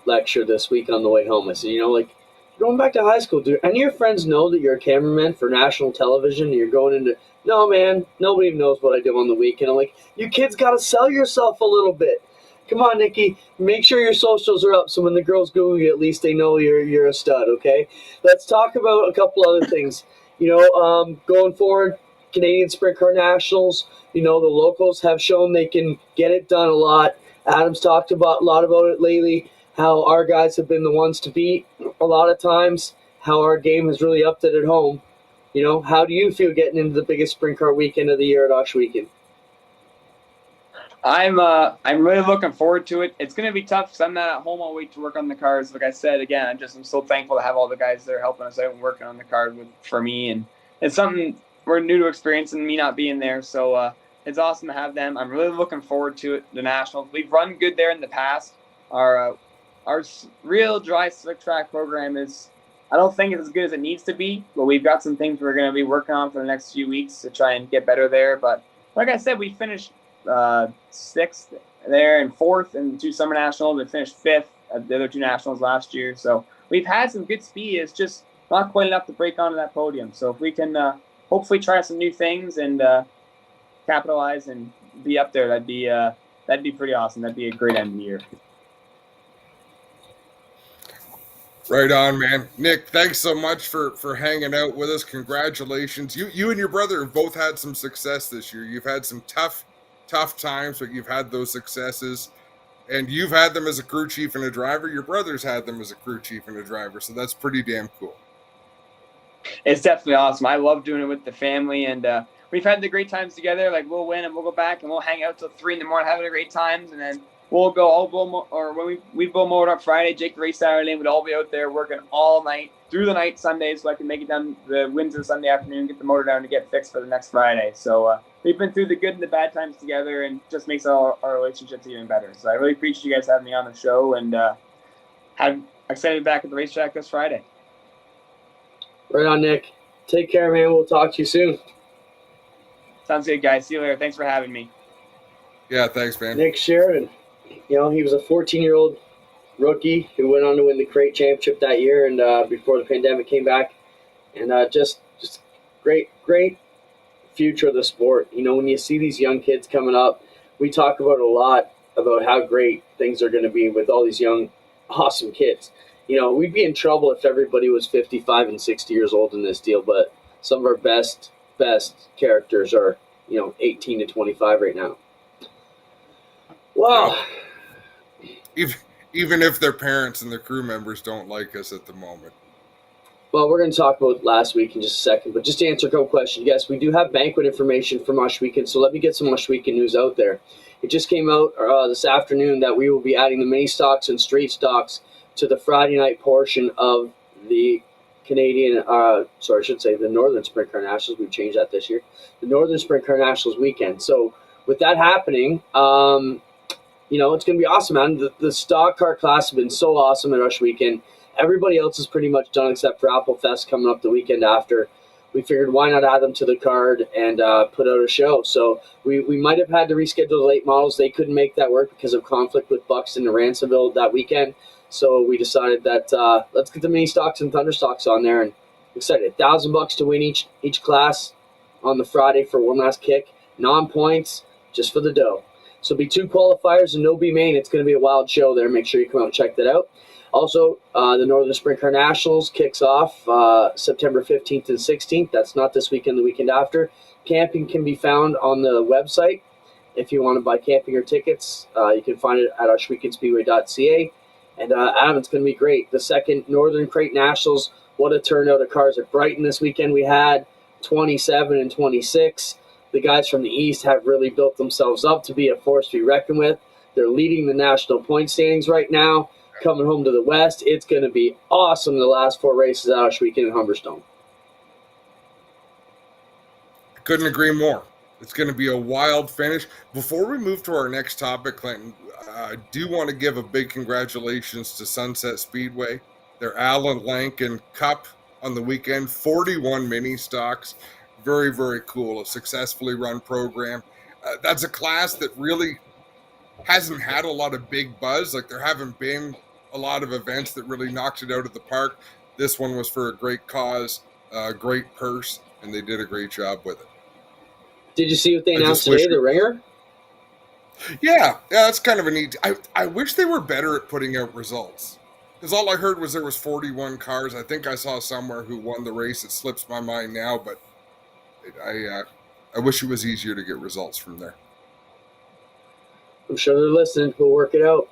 lecture this week on the way home. I said, like, you're going back to high school, do any of your friends know that you're a cameraman for national television and you're going into, no, man, nobody knows what I do on the weekend. I'm like, you kids got to sell yourself a little bit. Come on, Nikki, make sure your socials are up so when the girls Google you, at least they know you're a stud, okay? Let's talk about a couple other things. Going forward, Canadian Sprint Car Nationals, the locals have shown they can get it done a lot. Adam's talked about a lot about it lately, how our guys have been the ones to beat a lot of times, how our game has really upped it at home. How do you feel getting into the biggest sprint car weekend of the year at Osh Weekend? I'm really looking forward to it. It's going to be tough because I'm not at home all week to work on the cars. Like I said, again, I'm so thankful to have all the guys that are helping us out and working on the cars for me. And it's something we're new to experiencing, me not being there. So it's awesome to have them. I'm really looking forward to it, the Nationals. We've run good there in the past. Our real dry slick track program is, I don't think it's as good as it needs to be, but we've got some things we're going to be working on for the next few weeks to try and get better there. But like I said, we finished 6th there and 4th in the 2 summer nationals and finished 5th at the other 2 nationals last year. So we've had some good speed. It's just not quite enough to break onto that podium. So if we can hopefully try some new things and capitalize and be up there, that'd be pretty awesome. That'd be a great end of the year. Right on, man. Nick, thanks so much for hanging out with us. Congratulations. You and your brother have both had some success this year. You've had some tough times, but you've had those successes, and you've had them as a crew chief and a driver. Your brother's had them as a crew chief and a driver, so that's pretty damn cool. It's definitely awesome. I love doing it with the family, and we've had the great times together. Like, we'll win and we'll go back and we'll hang out till 3 a.m, having a great times, and then we'll go when we bull mowed up Friday, Jake the race Saturday, and we'd all be out there working all night through the night Sunday, so I can make it down the Windsor Sunday afternoon, get the motor down to get fixed for the next Friday. So we've been through the good and the bad times together, and just makes our relationships even better. So I really appreciate you guys having me on the show, and I'm excited to be back at the racetrack this Friday. Right on, Nick. Take care, man. We'll talk to you soon. Sounds good, guys. See you later. Thanks for having me. Yeah, thanks, man. Nick Sheridan. He was a 14-year-old rookie who went on to win the crate championship that year, and before the pandemic came back, and just great future of the sport. When you see these young kids coming up, we talk about a lot about how great things are going to be with all these young, awesome kids. We'd be in trouble if everybody was 55 and 60 years old in this deal, but some of our best characters are 18 to 25 right now. Wow. Even if their parents and their crew members don't like us at the moment. Well, we're going to talk about last week in just a second, but just to answer a couple questions, yes, we do have banquet information from Osh Weekend, so let me get some Osh Weekend news out there. It just came out this afternoon that we will be adding the mini stocks and straight stocks to the Friday night portion of the the Northern Sprint Car Nationals. We've changed that this year. The Northern Sprint Car Nationals weekend. So with that happening, it's going to be awesome, man. The stock car class has been so awesome at Rush Weekend. Everybody else is pretty much done except for Apple Fest coming up the weekend after. We figured why not add them to the card and put out a show. So we might have had to reschedule the late models. They couldn't make that work because of conflict with Buxton and Ransomville that weekend. So we decided that let's get the mini stocks and thunder stocks on there. And excited, $1,000 to win each class on the Friday for one last kick. Non-points, just for the dough. So it'll be 2 qualifiers and no B main. It's going to be a wild show there. Make sure you come out and check that out. Also, the Northern Sprint Car Nationals kicks off September 15th and 16th. That's not this weekend, the weekend after. Camping can be found on the website. If you want to buy camping or tickets, you can find it at oshweekendspeedway.ca. And Adam, it's going to be great. The second Northern Crate Nationals, what a turnout of cars at Brighton this weekend. We had 27 and 26. The guys from the East have really built themselves up to be a force to be reckoned with. They're leading the national point standings right now. Coming home to the West, it's going to be awesome the last 4 races out of Weekend in Humberstone. Couldn't agree more. It's going to be a wild finish. Before we move to our next topic, Clinton, I do want to give a big congratulations to Sunset Speedway. Their Alan Lankin Cup on the weekend, 41 mini stocks. Very, very cool. A successfully run program. that's a class that really hasn't had a lot of big buzz. Like, there haven't been a lot of events that really knocked it out of the park. This one was for a great cause, a great purse, and they did a great job with it. Did you see what they announced today, the ringer? Yeah, that's kind of a neat. I wish they were better at putting out results, because all I heard was there was 41 cars. I think I saw somewhere who won the race. It slips my mind now, but I wish it was easier to get results from there. I'm sure they're listening. We'll work it out.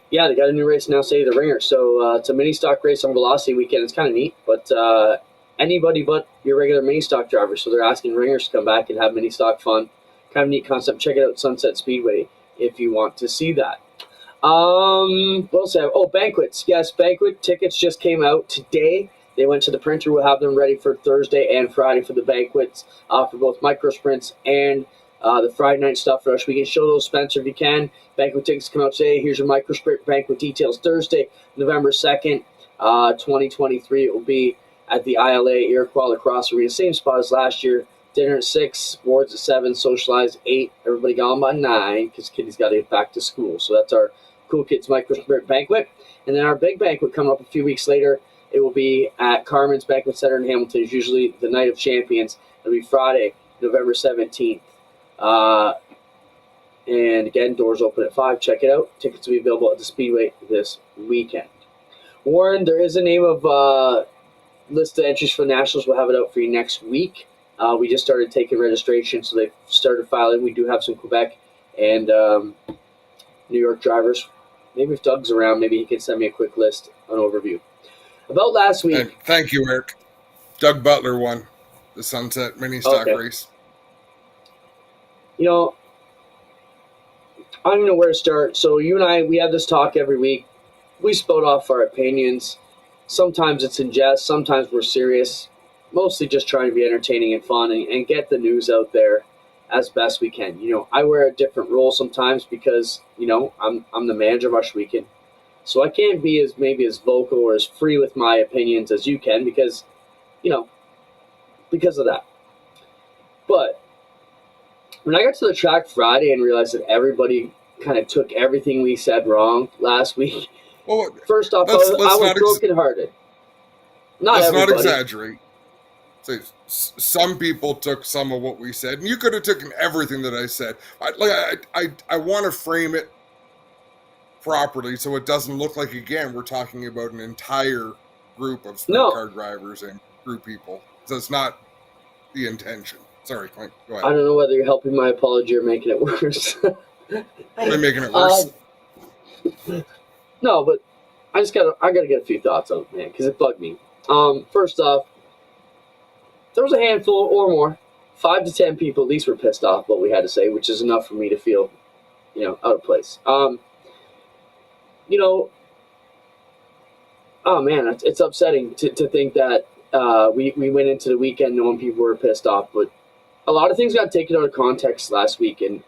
Yeah, they got a new race now, say the ringer. So it's a mini stock race on Velocity weekend. It's kind of neat, but anybody but your regular mini stock driver. So they're asking ringers to come back and have mini stock fun. Kind of neat concept. Check it out, Sunset Speedway, if you want to see that. What else? Banquets. Yes, banquet tickets just came out today. They went to the printer. We'll have them ready for Thursday and Friday for the banquets, for both micro sprints and the Friday night stuff rush. We can show those, Spencer, if you can. Banquet tickets come out today. Here's your micro sprint banquet details. Thursday, November 2nd, 2023. It will be at the ILA Iroquois Lacrosse Arena. Same spot as last year. Dinner at 6, awards at 7, socialize 8. Everybody gone by 9 because kiddies got to get back to school. So that's our Cool Kids Micro Sprint Banquet. And then our big banquet coming up a few weeks later. It will be at Carmen's Banquet Center in Hamilton. It's usually the Night of Champions. It'll be Friday, November 17th. And again, doors open at 5. Check it out. Tickets will be available at the Speedway this weekend. Warren, there is a name of list of entries for the Nationals. We'll have it out for you next week. We just started taking registration, so they've started filing. We do have some Quebec and New York drivers. Maybe if Doug's around, maybe he can send me a quick list, an overview. About last week. And thank you, Eric. Doug Butler won the Sunset Mini Stock race. You know, I don't even know where to start. So you and I, we have this talk every week. We spout off our opinions. Sometimes it's in jest. Sometimes we're serious. Mostly just trying to be entertaining and fun and get the news out there as best we can. You know, I wear a different role sometimes because, you know, I'm the manager of Rush Weekend. So I can't be as vocal or as free with my opinions as you can because, you know, because of that. But when I got to the track Friday and realized that everybody kind of took everything we said wrong last week, well, first off, I was brokenhearted. Let's not exaggerate. So some people took some of what we said, and you could have taken everything that I said. I want to frame it properly so it doesn't look like, again, we're talking about an entire group of sprint car drivers and crew people. So it's not the intention. Sorry, Clint, go ahead. I don't know whether you're helping my apology or making it worse. Probably making it worse. No, but I gotta get a few thoughts on it, man, because it bugged me. First off, there was a handful or more, 5 to 10 people at least were pissed off what we had to say, which is enough for me to feel, you know, out of place. You know, oh man, it's upsetting to think that we went into the weekend knowing people were pissed off, but a lot of things got taken out of context last week, and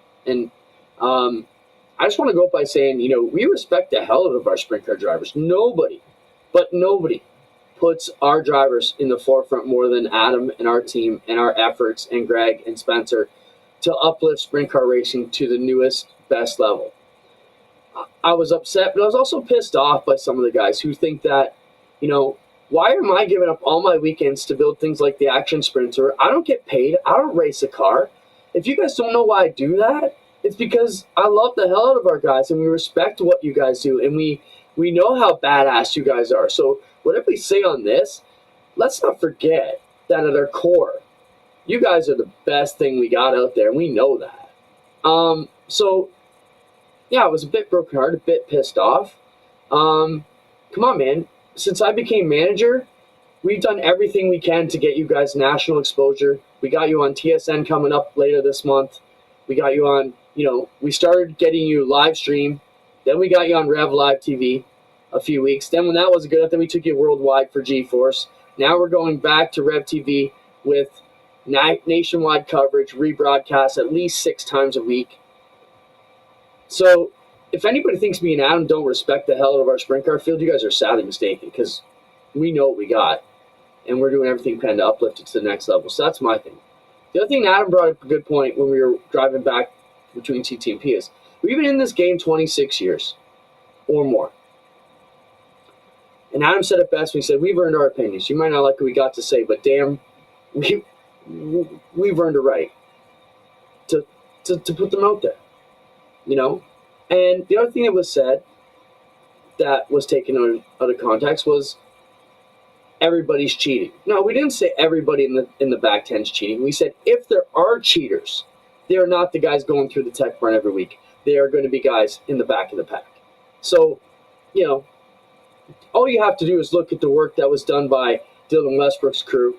I just want to go by saying, you know, we respect the hell out of our sprint car drivers. Nobody puts our drivers in the forefront more than Adam and our team and our efforts and Greg and Spencer to uplift sprint car racing to the newest, best level. I was upset, but I was also pissed off by some of the guys who think that, you know, why am I giving up all my weekends to build things like the Action Sprinter? I don't get paid. I don't race a car. If you guys don't know why I do that, it's because I love the hell out of our guys and we respect what you guys do and we know how badass you guys are. So whatever we say on this, let's not forget that at our core, you guys are the best thing we got out there, and we know that. So, yeah, I was a bit brokenhearted, a bit pissed off. Come on, man. Since I became manager, we've done everything we can to get you guys national exposure. We got you on TSN coming up later this month. We got you on, you know, we started getting you live stream. Then we got you on Rev Live TV a few weeks. Then when that wasn't good enough, then we took you worldwide for G-Force. Now we're going back to Rev TV with nationwide coverage, rebroadcast at least 6 times a week. So if anybody thinks me and Adam don't respect the hell out of our sprint car field, you guys are sadly mistaken because we know what we got, and we're doing everything we can to uplift it to the next level. So that's my thing. The other thing Adam brought up a good point when we were driving back between CT and P is we've been in this game 26 years or more. And Adam said it best when he said, we've earned our opinions. You might not like what we got to say, but damn, we've earned a right to put them out there, you know? And the other thing that was said that was taken out of context was everybody's cheating. No, we didn't say everybody in the back 10's cheating. We said if there are cheaters, they are not the guys going through the tech barn every week. They are going to be guys in the back of the pack. So, you know, all you have to do is look at the work that was done by Dylan Westbrook's crew,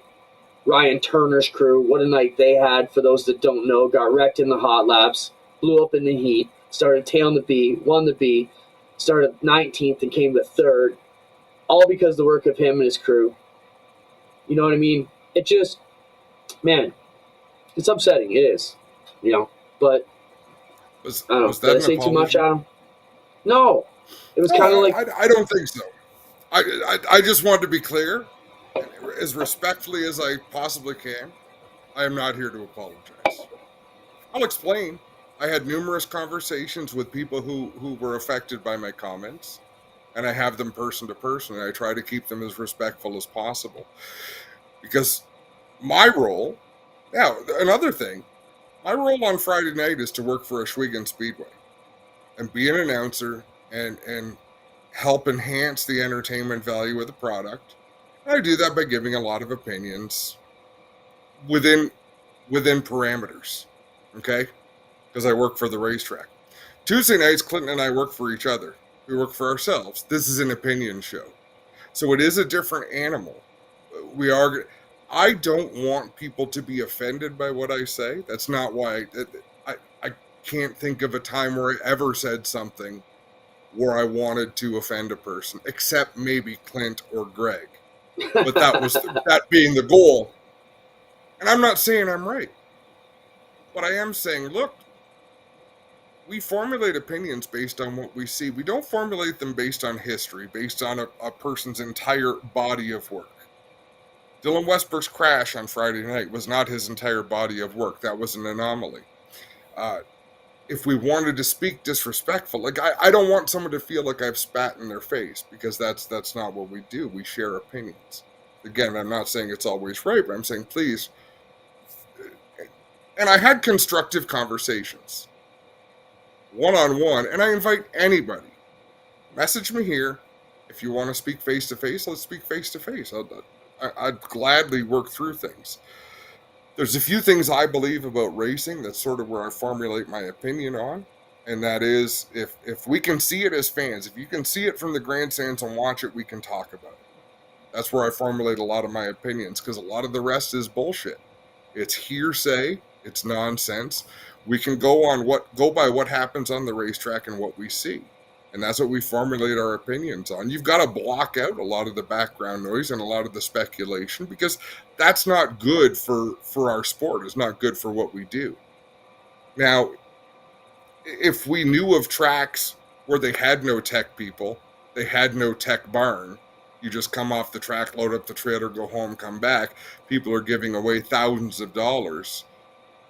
Ryan Turner's crew. What a night they had. For those that don't know, got wrecked in the hot laps, blew up in the heat, started tailing the B, won the B, started 19th and came to 3rd, all because of the work of him and his crew. You know what I mean? It just, man, it's upsetting. It is, you know. But I don't know. Did I say too much, Adam? No. It was kind of like... I don't think so. I just want to be clear, as respectfully as I possibly can. I am not here to apologize. I'll explain. I had numerous conversations with people who were affected by my comments, and I have them person to person, and I try to keep them as respectful as possible. Because my role, now, another thing, my role on Friday night is to work for Ashwaubenon Speedway and be an announcer and help enhance the entertainment value of the product. And I do that by giving a lot of opinions within parameters, okay? Because I work for the racetrack. Tuesday nights, Clinton and I work for each other. We work for ourselves. This is an opinion show. So it is a different animal. I don't want people to be offended by what I say. That's not why I can't think of a time where I ever said something where I wanted to offend a person, except maybe Clint or Greg. But that was that being the goal. And I'm not saying I'm right. But I am saying, look, we formulate opinions based on what we see. We don't formulate them based on history, based on a person's entire body of work. Dylan Westbrook's crash on Friday night was not his entire body of work. That was an anomaly. If we wanted to speak disrespectful, like I don't want someone to feel like I've spat in their face, because that's not what we do. We share opinions. Again, I'm not saying it's always right, but I'm saying please. And I had constructive conversations, one-on-one, and I invite anybody. Message me here. If you want to speak face-to-face, let's speak face-to-face. I'd gladly work through things. There's a few things I believe about racing. That's sort of where I formulate my opinion on. And that is, if we can see it as fans, if you can see it from the grandstands and watch it, we can talk about it. That's where I formulate a lot of my opinions, because a lot of the rest is bullshit. It's hearsay. It's nonsense. We can go by what happens on the racetrack and what we see. And that's what we formulate our opinions on. You've got to block out a lot of the background noise and a lot of the speculation, because that's not good for our sport. It's not good for what we do. Now, if we knew of tracks where they had no tech people, they had no tech barn, you just come off the track, load up the trailer, go home, come back, people are giving away thousands of dollars.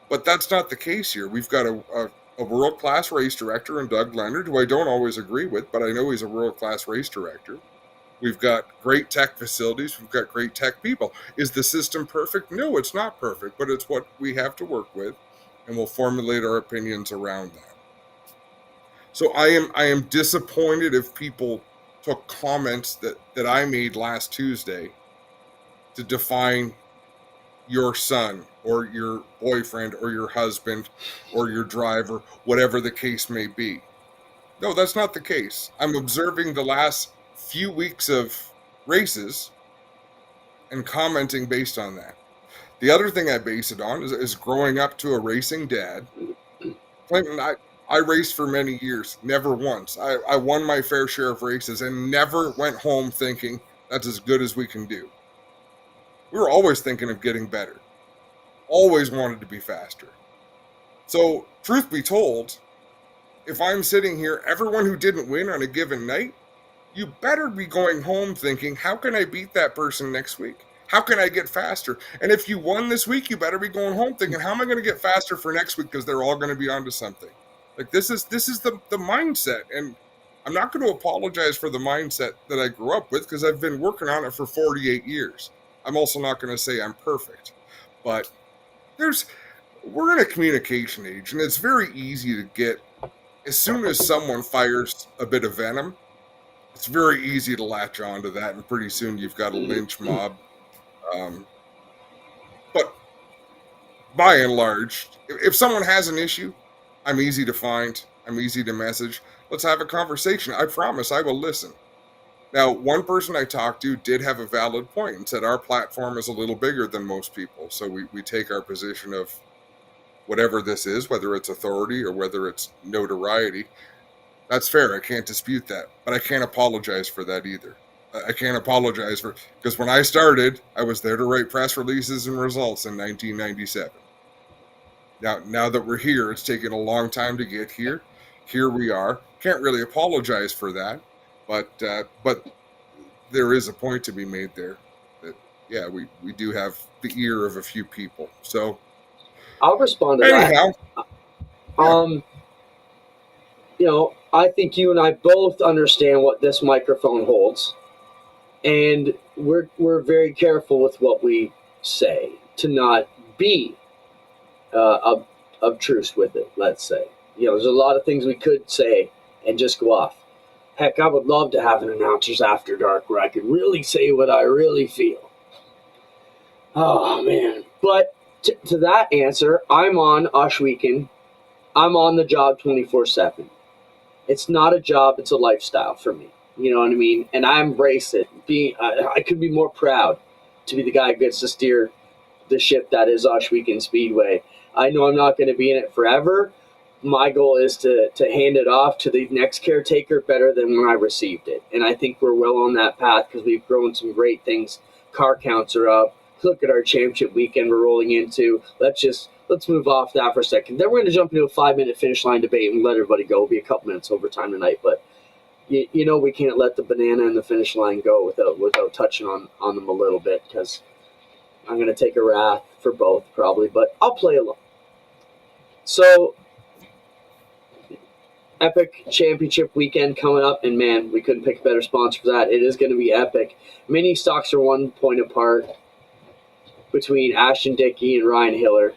But that's not the case here. We've got a world-class race director in Doug Leonard, who I don't always agree with, but I know he's a world-class race director. We've got great tech facilities. We've got great tech people. Is the system perfect? No, it's not perfect, but it's what we have to work with, and we'll formulate our opinions around that. So I am disappointed if people took comments that I made last Tuesday to define your son or your boyfriend or your husband or your driver, whatever the case may be. No, that's not the case. I'm observing the last few weeks of races and commenting based on that. The other thing I base it on is growing up to a racing dad. Clinton, I raced for many years, never once. I won my fair share of races and never went home thinking that's as good as we can do. We were always thinking of getting better. Always wanted to be faster. So, truth be told, if I'm sitting here, everyone who didn't win on a given night, you better be going home thinking, how can I beat that person next week? How can I get faster? And if you won this week, you better be going home thinking, how am I going to get faster for next week? Because they're all going to be onto something. Like this is the mindset. And I'm not going to apologize for the mindset that I grew up with because I've been working on it for 48 years. I'm also not going to say I'm perfect. But we're in a communication age, and it's very easy to get, as soon as someone fires a bit of venom, it's very easy to latch on to that, and pretty soon you've got a lynch mob. But by and large, if someone has an issue, I'm easy to find. I'm easy to message. Let's have a conversation. I promise I will listen. Now, one person I talked to did have a valid point and said our platform is a little bigger than most people. So we take our position of whatever this is, whether it's authority or whether it's notoriety. That's fair. I can't dispute that. But I can't apologize for that either. I can't apologize for, because when I started, I was there to write press releases and results in 1997. Now that we're here, it's taken a long time to get here. Here we are. Can't really apologize for that, but there is a point to be made there. That yeah, we do have the ear of a few people. So I'll respond to anyhow, that. I think you and I both understand what this microphone holds, and we're very careful with what we say to not be obtruse with it. Let's say, there's a lot of things we could say and just go off. Heck, I would love to have an Announcers After Dark where I could really say what I really feel. Oh man! But to that answer, I'm on Ush Weekend. I'm on the job 24/7. It's not a job, it's a lifestyle for me. You know what I mean? And I embrace it. I could be more proud to be the guy who gets to steer the ship that is Ush Weekend Speedway. I know I'm not going to be in it forever. My goal is to hand it off to the next caretaker better than when I received it. And I think we're well on that path because we've grown some great things. Car counts are up. Look at our championship weekend we're rolling into. Let's move off that for a second. Then we're going to jump into a 5-minute finish line debate and let everybody go. It'll be a couple minutes overtime tonight, but we can't let the banana and the finish line go without touching on them a little bit because I'm going to take a wrath for both probably, but I'll play along. So, epic championship weekend coming up, and man, we couldn't pick a better sponsor for that. It is going to be epic. Mini stocks are 1 point apart between Ashton Dickey and Ryan Hiller.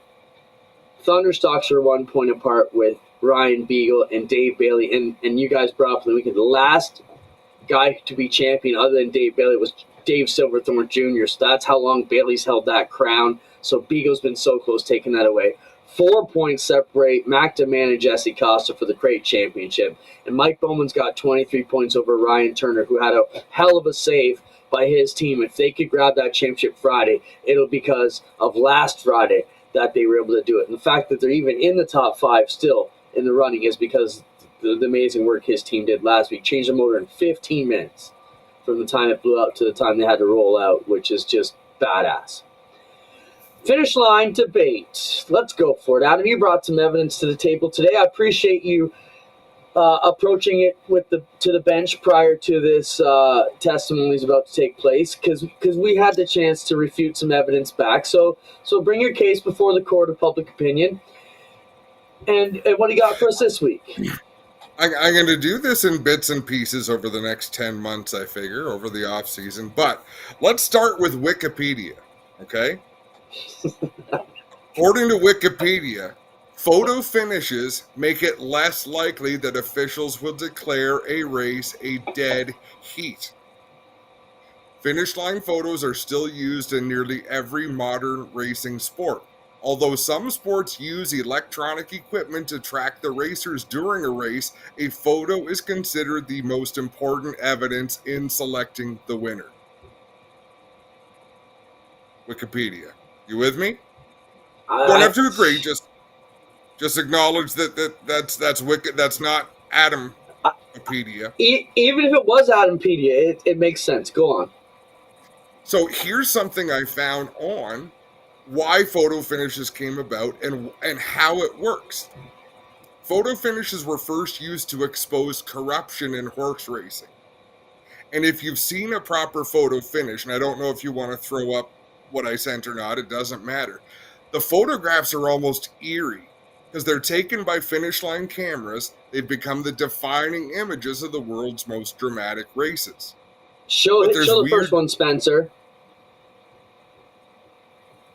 Thunder stocks are 1 point apart with Ryan Beagle and Dave Bailey. And you guys brought up the weekend. The last guy to be champion other than Dave Bailey was Dave Silverthorne Jr. So that's how long Bailey's held that crown. So Beagle's been so close taking that away. 4 points separate Mac DeMann and Jesse Costa for the crate championship. And Mike Bowman's got 23 points over Ryan Turner, who had a hell of a save by his team. If they could grab that championship Friday, it'll be because of last Friday that they were able to do it. And the fact that they're even in the top 5 still in the running is because the amazing work his team did last week. Changed the motor in 15 minutes from the time it blew out to the time they had to roll out, which is just badass. Finish line debate. Let's go for it. Adam, you brought some evidence to the table today. I appreciate you approaching it to the bench prior to this testimony is about to take place because we had the chance to refute some evidence back. So bring your case before the court of public opinion. And what do you got for us this week? I'm going to do this in bits and pieces over the next 10 months, I figure, over the off season. But let's start with Wikipedia, okay? According to Wikipedia, photo finishes make it less likely that officials will declare a race a dead heat. Finish line photos are still used in nearly every modern racing sport. Although some sports use electronic equipment to track the racers during a race, a photo is considered the most important evidence in selecting the winner. Wikipedia. You with me? Don't have to agree. Just acknowledge that's Wiki. That's not Adampedia. Even if it was Adampedia, it makes sense. Go on. So here's something I found on why photo finishes came about and how it works. Photo finishes were first used to expose corruption in horse racing. And if you've seen a proper photo finish, and I don't know if you want to throw up what I sent or not. It doesn't matter. The photographs are almost eerie because they're taken by finish line cameras. They've become the defining images of the world's most dramatic races. Show the first one, Spencer.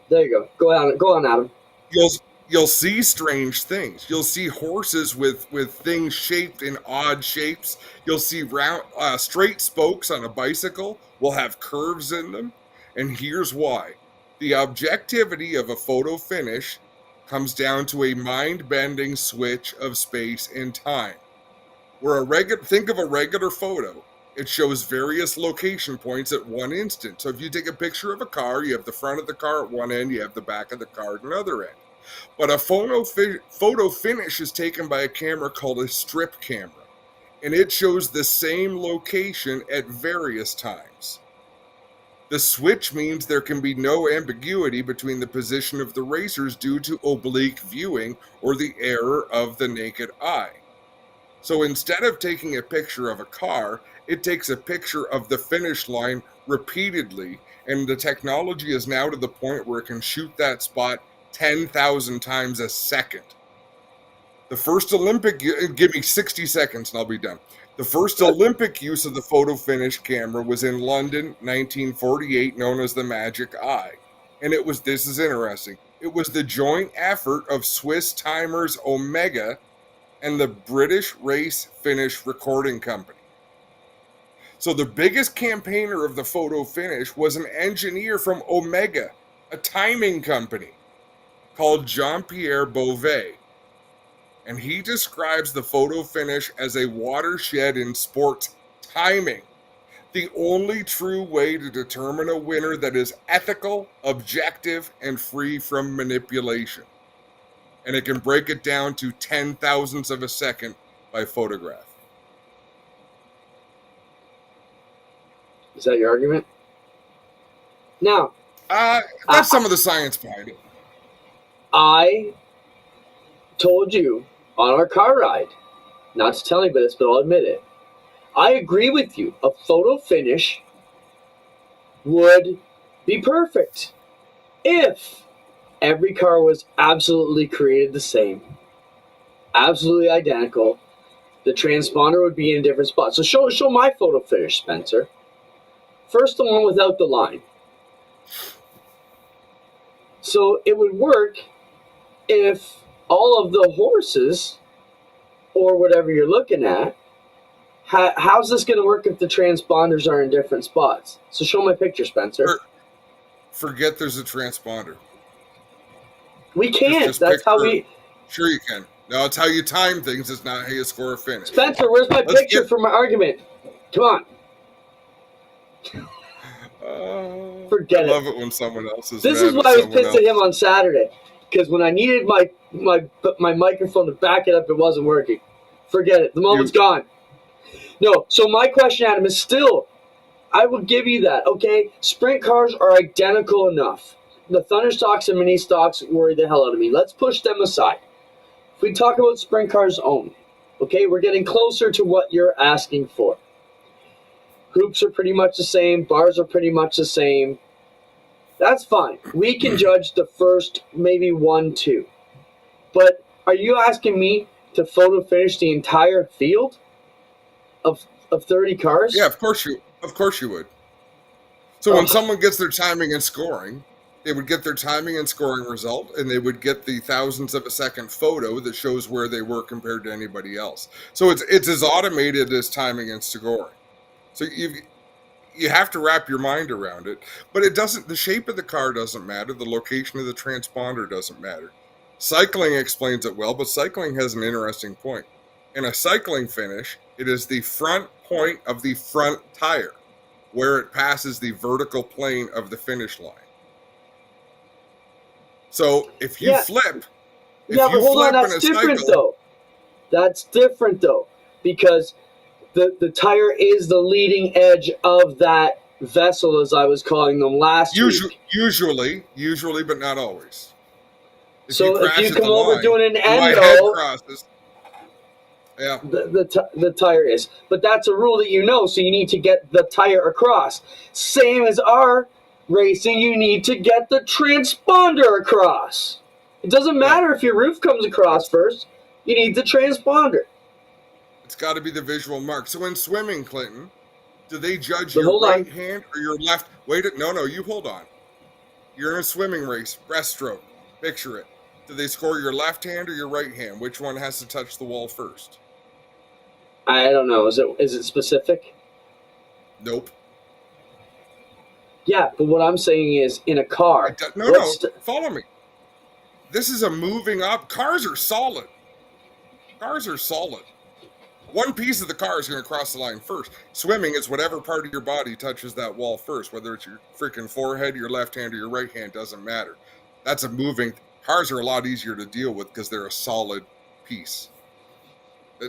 There you go. Go on, Adam. You'll see strange things. You'll see horses with things shaped in odd shapes. You'll see round straight spokes on a bicycle will have curves in them. And here's why. The objectivity of a photo finish comes down to a mind-bending switch of space and time. Think of a regular photo. It shows various location points at one instant. So if you take a picture of a car, you have the front of the car at one end, you have the back of the car at another end. But a photo finish is taken by a camera called a strip camera, and it shows the same location at various times. The switch means there can be no ambiguity between the position of the racers due to oblique viewing or the error of the naked eye. So instead of taking a picture of a car, it takes a picture of the finish line repeatedly, and the technology is now to the point where it can shoot that spot 10,000 times a second. The first Olympic, give me 60 seconds and I'll be done. The first Olympic use of the photo finish camera was in London, 1948, known as the Magic Eye. And this is interesting, it was the joint effort of Swiss timers Omega and the British Race Finish Recording Company. So the biggest campaigner of the photo finish was an engineer from Omega, a timing company, called Jean-Pierre Beauvais. And he describes the photo finish as a watershed in sports timing, the only true way to determine a winner that is ethical, objective, and free from manipulation. And it can break it down to 10,000ths of a second by photograph. Is that your argument? Now, that's some of the science behind it. I told you on our car ride, not to tell anybody this, but I'll admit it. I agree with you. A photo finish would be perfect if every car was absolutely created the same, absolutely identical. The transponder would be in a different spot. So show my photo finish, Spencer. First, the one without the line. So it would work if all of the horses, or whatever you're looking at, how's this going to work if the transponders are in different spots? So show my picture, Spencer. Forget there's a transponder. We can't. Just That's how we... Sure you can. No, it's how you time things. It's not how you score a finish. Spencer, where's my picture for my argument? Come on. Forget it. I love it when someone else is This is why I was pissed at him on Saturday. Because when I needed my microphone to back it up, it wasn't working. Forget it. The moment's gone. No, so my question, Adam, is still, I will give you that, okay? Sprint cars are identical enough. The Thunder stocks and mini stocks worry the hell out of me. Let's push them aside. If we talk about sprint cars only, okay, we're getting closer to what you're asking for. Hoops are pretty much the same. Bars are pretty much the same. That's fine. We can judge the first maybe 1, 2. But are you asking me to photo finish the entire field of 30 cars? Yeah, of course you would. So when someone gets their timing and scoring, they would get their timing and scoring result, and they would get the thousandths of a second photo that shows where they were compared to anybody else. So it's as automated as timing and scoring. So you have to wrap your mind around it, but it doesn't. The shape of the car doesn't matter. The location of the transponder doesn't matter. Cycling explains it well, but cycling has an interesting point. In a cycling finish, it is the front point of the front tire where it passes the vertical plane of the finish line. So if you flip, but hold on, that's different though. That's different though, because the tire is the leading edge of that vessel, as I was calling them last week. Usually, but not always. If you come over doing an endo, the tire is. But that's a rule that you know, so you need to get the tire across. Same as our racing, you need to get the transponder across. It doesn't matter if your roof comes across first. You need the transponder. It's got to be the visual mark. So in swimming, Clinton, do they judge But your hold right on. hand or your left? Wait, no, you hold on. You're in a swimming race, breaststroke. Picture it. Do they score your left hand or your right hand? Which one has to touch the wall first? I don't know. Is it specific? Nope. Yeah, but what I'm saying is, in a car. Follow me. This is a moving up. Cars are solid. One piece of the car is going to cross the line first. Swimming is whatever part of your body touches that wall first, whether it's your freaking forehead, your left hand, or your right hand, doesn't matter. That's a moving. Cars are a lot easier to deal with because they're a solid piece.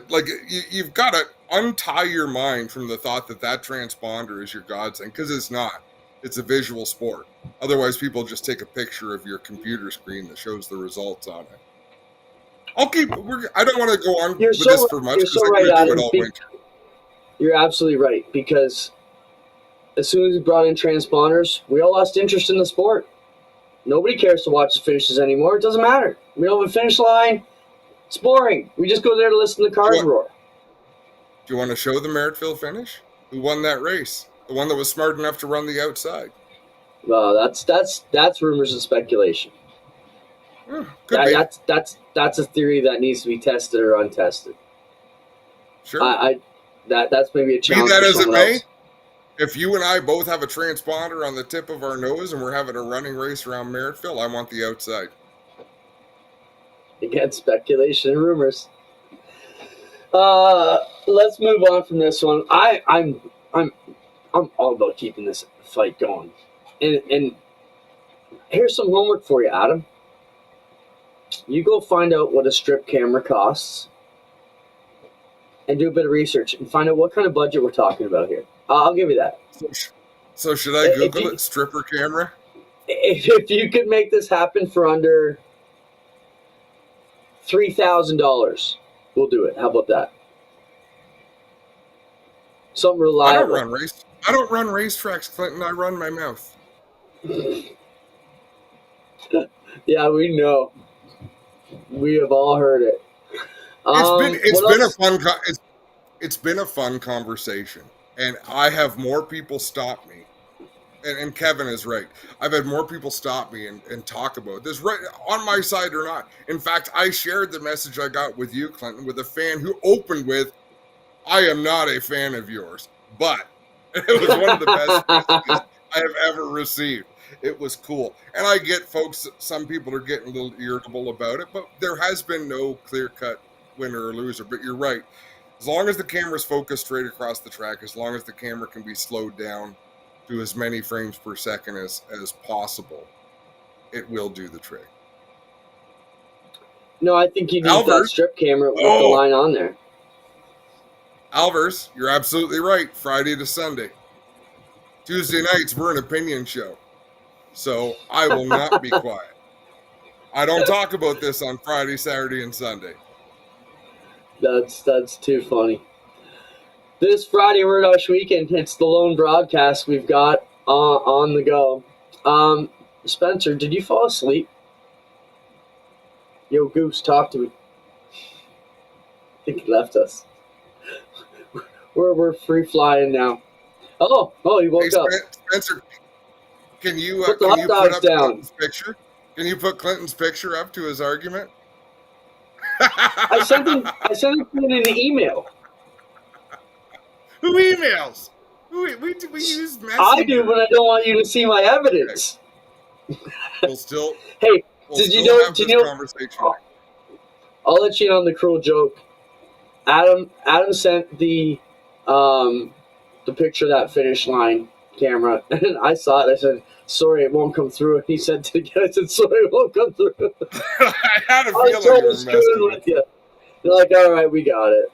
Like, you've got to untie your mind from the thought that transponder is your godsend, because it's not. It's a visual sport. Otherwise, people just take a picture of your computer screen that shows the results on it. I don't want to go on with this for much because I do it all winter. You're absolutely right, because as soon as we brought in transponders, we all lost interest in the sport. Nobody cares to watch the finishes anymore. It doesn't matter. We don't have a finish line. It's boring. We just go there to listen to the cars roar. Do you want to show the Merrittville finish? Who won that race? The one that was smart enough to run the outside. Well, that's rumors and speculation. That's a theory that needs to be tested or untested. Sure. That's maybe a challenge. Be that for as it someone may, else. if you and I both have a transponder on the tip of our nose and we're having a running race around Merrittville, I want the outside. Again, speculation and rumors. Let's move on from this one. I'm all about keeping this fight going. And here's some homework for you, Adam. You go find out what a strip camera costs and do a bit of research and find out what kind of budget we're talking about here. I'll give you that. So should I Google it? Stripper camera? If you could make this happen for under $3,000, we'll do it. How about that? Something reliable. I don't run racetracks, Clinton. I run my mouth. Yeah, we know. We have all heard it. It's been a fun conversation, and I have more people stop me. And Kevin is right. I've had more people stop me and talk about this, right on my side or not. In fact, I shared the message I got with you, Clinton, with a fan who opened with, "I am not a fan of yours," but it was one of the best messages I have ever received. It was cool. And I get, folks, some people are getting a little irritable about it, but there has been no clear-cut winner or loser. But you're right. As long as the camera's focused straight across the track, as long as the camera can be slowed down to as many frames per second as possible, it will do the trick. No, I think you need that strip camera with the line on there. Alvers, you're absolutely right. Friday to Sunday. Tuesday nights, we're an opinion show. So I will not be quiet. I don't talk about this on Friday, Saturday, and Sunday. That's too funny. This Friday, Rush weekend, it's the lone broadcast we've got on the go. Spencer, did you fall asleep? Yo, Goose, talk to me. I think he left us. We're free flying now. Oh, he woke up. Spencer, can you put the hot dogs down. Clinton's picture? Can you put Clinton's picture up to his argument? I sent him in an email. Who emails? We use Messenger. I do, but I don't want you to see my evidence. We'll still. Hey, did you know? Conversation. I'll let you in on the cruel joke. Adam sent the picture of that finish line camera, and I saw it. I said, "Sorry, it won't come through." And he said to again, I said, "Sorry, it won't come through." I had a feeling you were messing with you. They're like, "All right, we got it."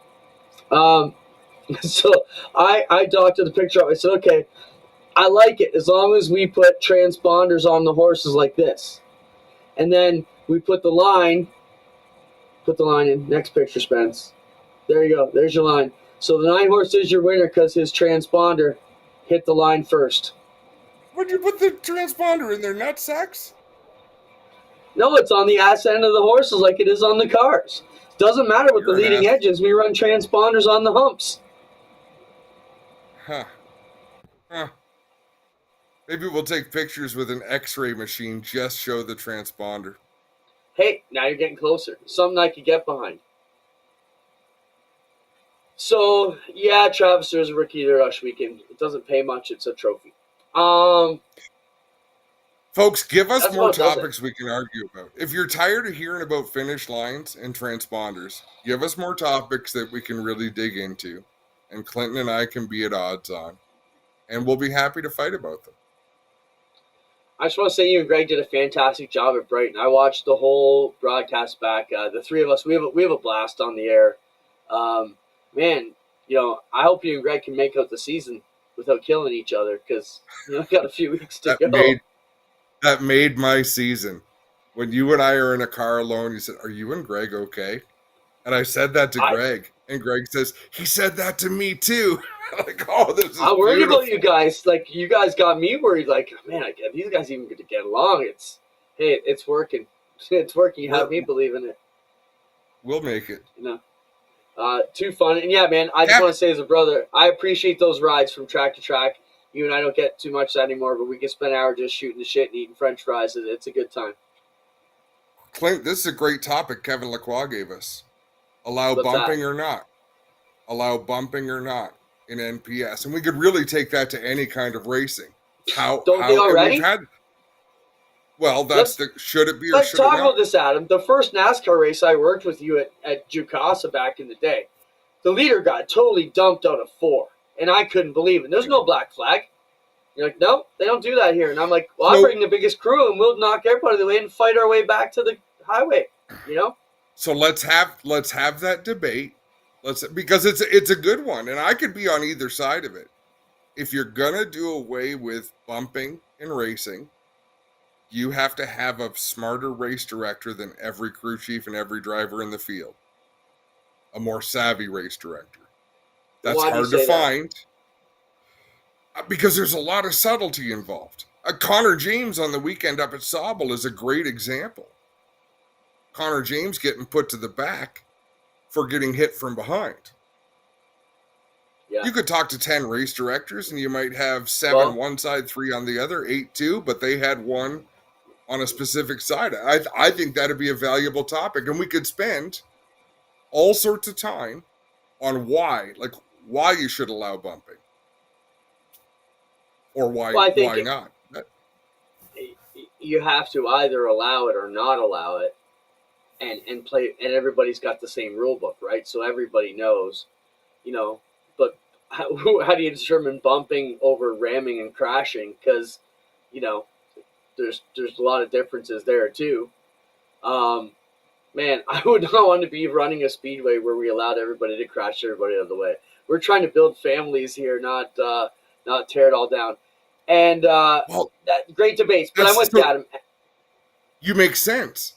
So I doctored the picture up. I said, "Okay, I like it as long as we put transponders on the horses like this, and then we put the line." Put the line in. Next picture, Spence. There you go. There's your line. So the 9 horse is your winner because his transponder hit the line first. Would you put the transponder in their nut sacks? No, it's on the ass end of the horses like it is on the cars. Doesn't matter with the You're an leading ass. edges. We run transponders on the humps. Huh. Huh. Maybe we'll take pictures with an X-ray machine. Just show the transponder. Hey, now you're getting closer. Something I could get behind. So, yeah, Travis, there's a Rookie Rush weekend. It doesn't pay much. It's a trophy. Folks, give us That's more what does it. topics we can argue about. If you're tired of hearing about finish lines and transponders, give us more topics that we can really dig into, and Clinton and I can be at odds on, and we'll be happy to fight about them. I just want to say you and Greg did a fantastic job at Brighton. I watched the whole broadcast back. The three of us, we have a blast on the air. Man, I hope you and Greg can make out the season without killing each other because got a few weeks to go. That made my season. When you and I are in a car alone, you said, "Are you and Greg okay?" And I said that to Greg, and Greg says, "He said that to me too." Like, oh, this is I'm worried beautiful. about you guys. Like, you guys got me worried. Like, man, these guys even to get along. It's working. It's working. You have me believe in it. We'll make it. Too fun. And yeah, man, I just want to say as a brother, I appreciate those rides from track to track. You and I don't get too much of that anymore, but we can spend an hour just shooting the shit and eating French fries. It's a good time. Clint, this is a great topic Kevin Lacroix gave us. Allow What's bumping that? or not. Allow bumping or not in NPS. And we could really take that to any kind of racing. Don't they already? Should it be or Let's should it talk not? about this, Adam. The first NASCAR race I worked with you at Jukasa back in the day, the leader got totally dumped out of 4, and I couldn't believe it. There's no black flag. You're like, no, they don't do that here. And I'm like, well, I'll bring the biggest crew, and we'll knock everybody away and fight our way back to the highway. So let's have that debate. Because it's a good one, and I could be on either side of it. If you're gonna do away with bumping in racing, you have to have a smarter race director than every crew chief and every driver in the field. A more savvy race director. That's hard to find. Because there's a lot of subtlety involved. Connor James on the weekend up at Sauble is a great example. Connor James getting put to the back for getting hit from behind. Yeah. You could talk to 10 race directors and you might have 7 one side, 3 on the other, 8 two, but they had one on a specific side. I think that'd be a valuable topic, and we could spend all sorts of time on why you should allow bumping. Or why not? You have to either allow it or not allow it, and play. And everybody's got the same rule book, right? So everybody knows, But how do you determine bumping over ramming and crashing? Because there's a lot of differences there too. Man, I would not want to be running a speedway where we allowed everybody to crash everybody out of the way. We're trying to build families here, not tear it all down. And great debates, but I'm with you, Adam. You make sense,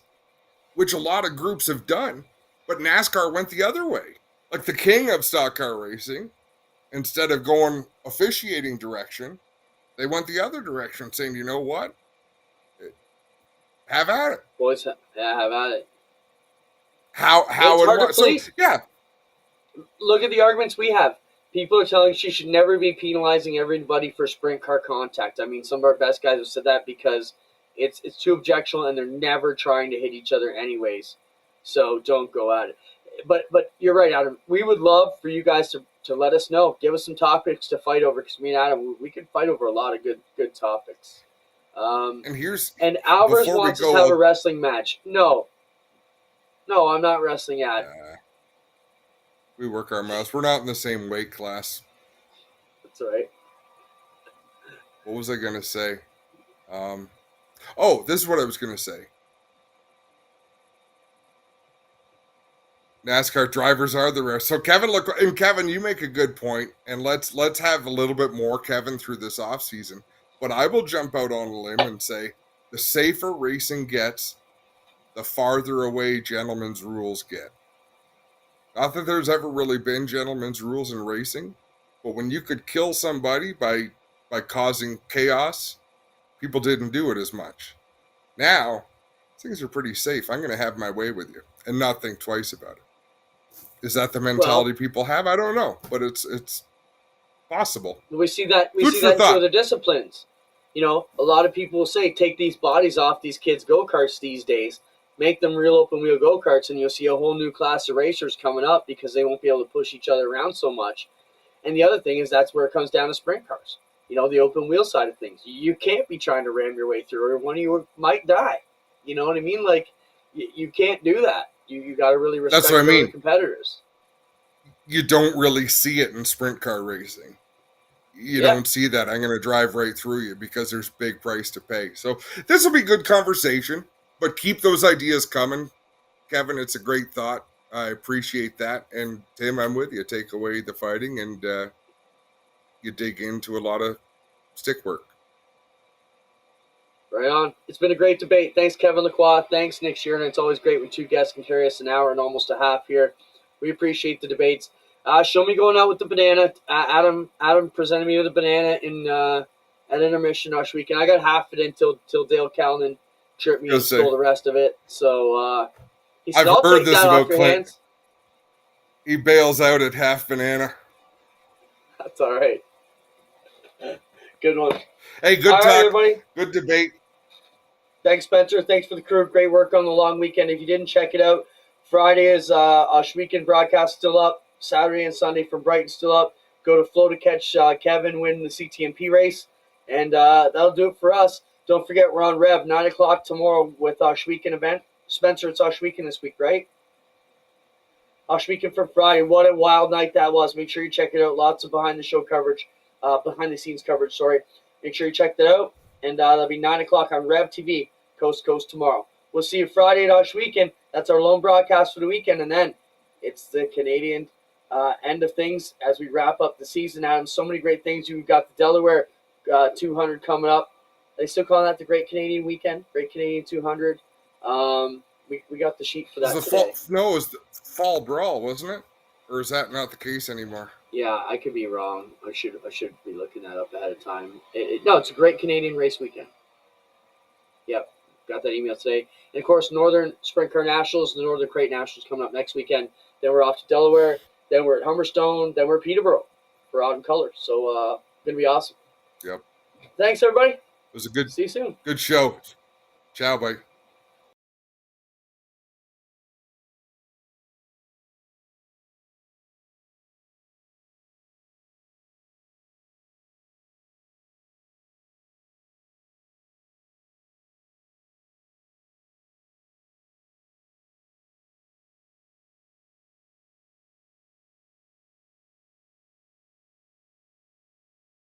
which a lot of groups have done, but NASCAR went the other way. Like the king of stock car racing, instead of going officiating direction, they went the other direction, saying, you know what? Have at it. Boys, have at it. How and what? So, yeah. Look at the arguments we have. People are telling she should never be penalizing everybody for sprint car contact. I mean, some of our best guys have said that because it's too objectionable and they're never trying to hit each other anyways. So don't go at it. But you're right, Adam. We would love for you guys to let us know. Give us some topics to fight over, because me and Adam, we could fight over a lot of good topics. And Alvarez wants us to have a wrestling match. No, I'm not wrestling at. We work our mouths. We're not in the same weight class. That's all right. What was I going to say? This is what I was going to say. NASCAR drivers are the rare. So Kevin, you make a good point, and let's have a little bit more, Kevin, through this off season. But I will jump out on a limb and say the safer racing gets, the farther away gentlemen's rules get. Not that there's ever really been gentlemen's rules in racing, but when you could kill somebody by causing chaos people didn't do it as much. Now, things are pretty safe. I'm going to have my way with you and not think twice about it. Is that the mentality people have? I don't know, but it's possible. We see that Food in for two thought. other disciplines. You know, a lot of people will say, take these bodies off these kids' go-karts these days, make them real open-wheel go-karts, and you'll see a whole new class of racers coming up because they won't be able to push each other around so much. And the other thing is that's where it comes down to sprint cars. You know, the open-wheel side of things. You can't be trying to ram your way through, or one of you might die. You know what I mean? Like, you can't do that. You got to really respect That's what I mean. other competitors. You don't really see it in sprint car racing. You don't see that. I'm going to drive right through you because there's big price to pay. So this will be good conversation, but keep those ideas coming. Kevin, it's a great thought. I appreciate that. And Tim, I'm with you. Take away the fighting and you dig into a lot of stick work. Right on. It's been a great debate. Thanks, Kevin Lacroix. Thanks, Nick Sheridan. It's always great when two guests can carry us an hour and almost a half here. We appreciate the debates. Show me going out with the banana. Adam presented me with a banana in at intermission last weekend. I got half it in till Dale Callan tripped me and stole the rest of it. So he said, I've I'll heard take this that about off your Clint. hands. He bails out at half banana. That's all right. Good one. Hey, good all talk. Right, everybody. Good debate. Thanks, Spencer. Thanks for the crew. Great work on the long weekend. If you didn't check it out, Friday is weekend broadcast still up. Saturday and Sunday from Brighton still up. Go to Flow to catch Kevin win the CTMP race. And that'll do it for us. Don't forget, we're on Rev, 9 o'clock tomorrow with our weekend event. Spencer, it's our weekend this week, right? Our weekend for Friday. What a wild night that was. Make sure you check it out. Lots of behind-the-show coverage. Behind-the-scenes coverage, sorry. Make sure you check that out. And that'll be 9 o'clock on Rev TV, coast to coast tomorrow. We'll see you Friday at our weekend. That's our lone broadcast for the weekend. And then it's the Canadian end of things as we wrap up the season, Adam. So many great things. You've got the Delaware 200 coming up. They still call that the Great Canadian Weekend, Great Canadian 200. We got the sheet for that today. It was the fall brawl, wasn't it? Or is that not the case anymore? Yeah, I could be wrong. I should be looking that up ahead of time. No, it's a Great Canadian Race Weekend. Yep, got that email today. And, of course, Northern Sprint Car Nationals, the Northern Crate Nationals coming up next weekend. Then we're off to Delaware. Then we're at Humberstone. Then we're at Peterborough for Out in Color. So, going to be awesome. Yep. Thanks, everybody. It was a good, see you soon. Good show. Ciao, bye.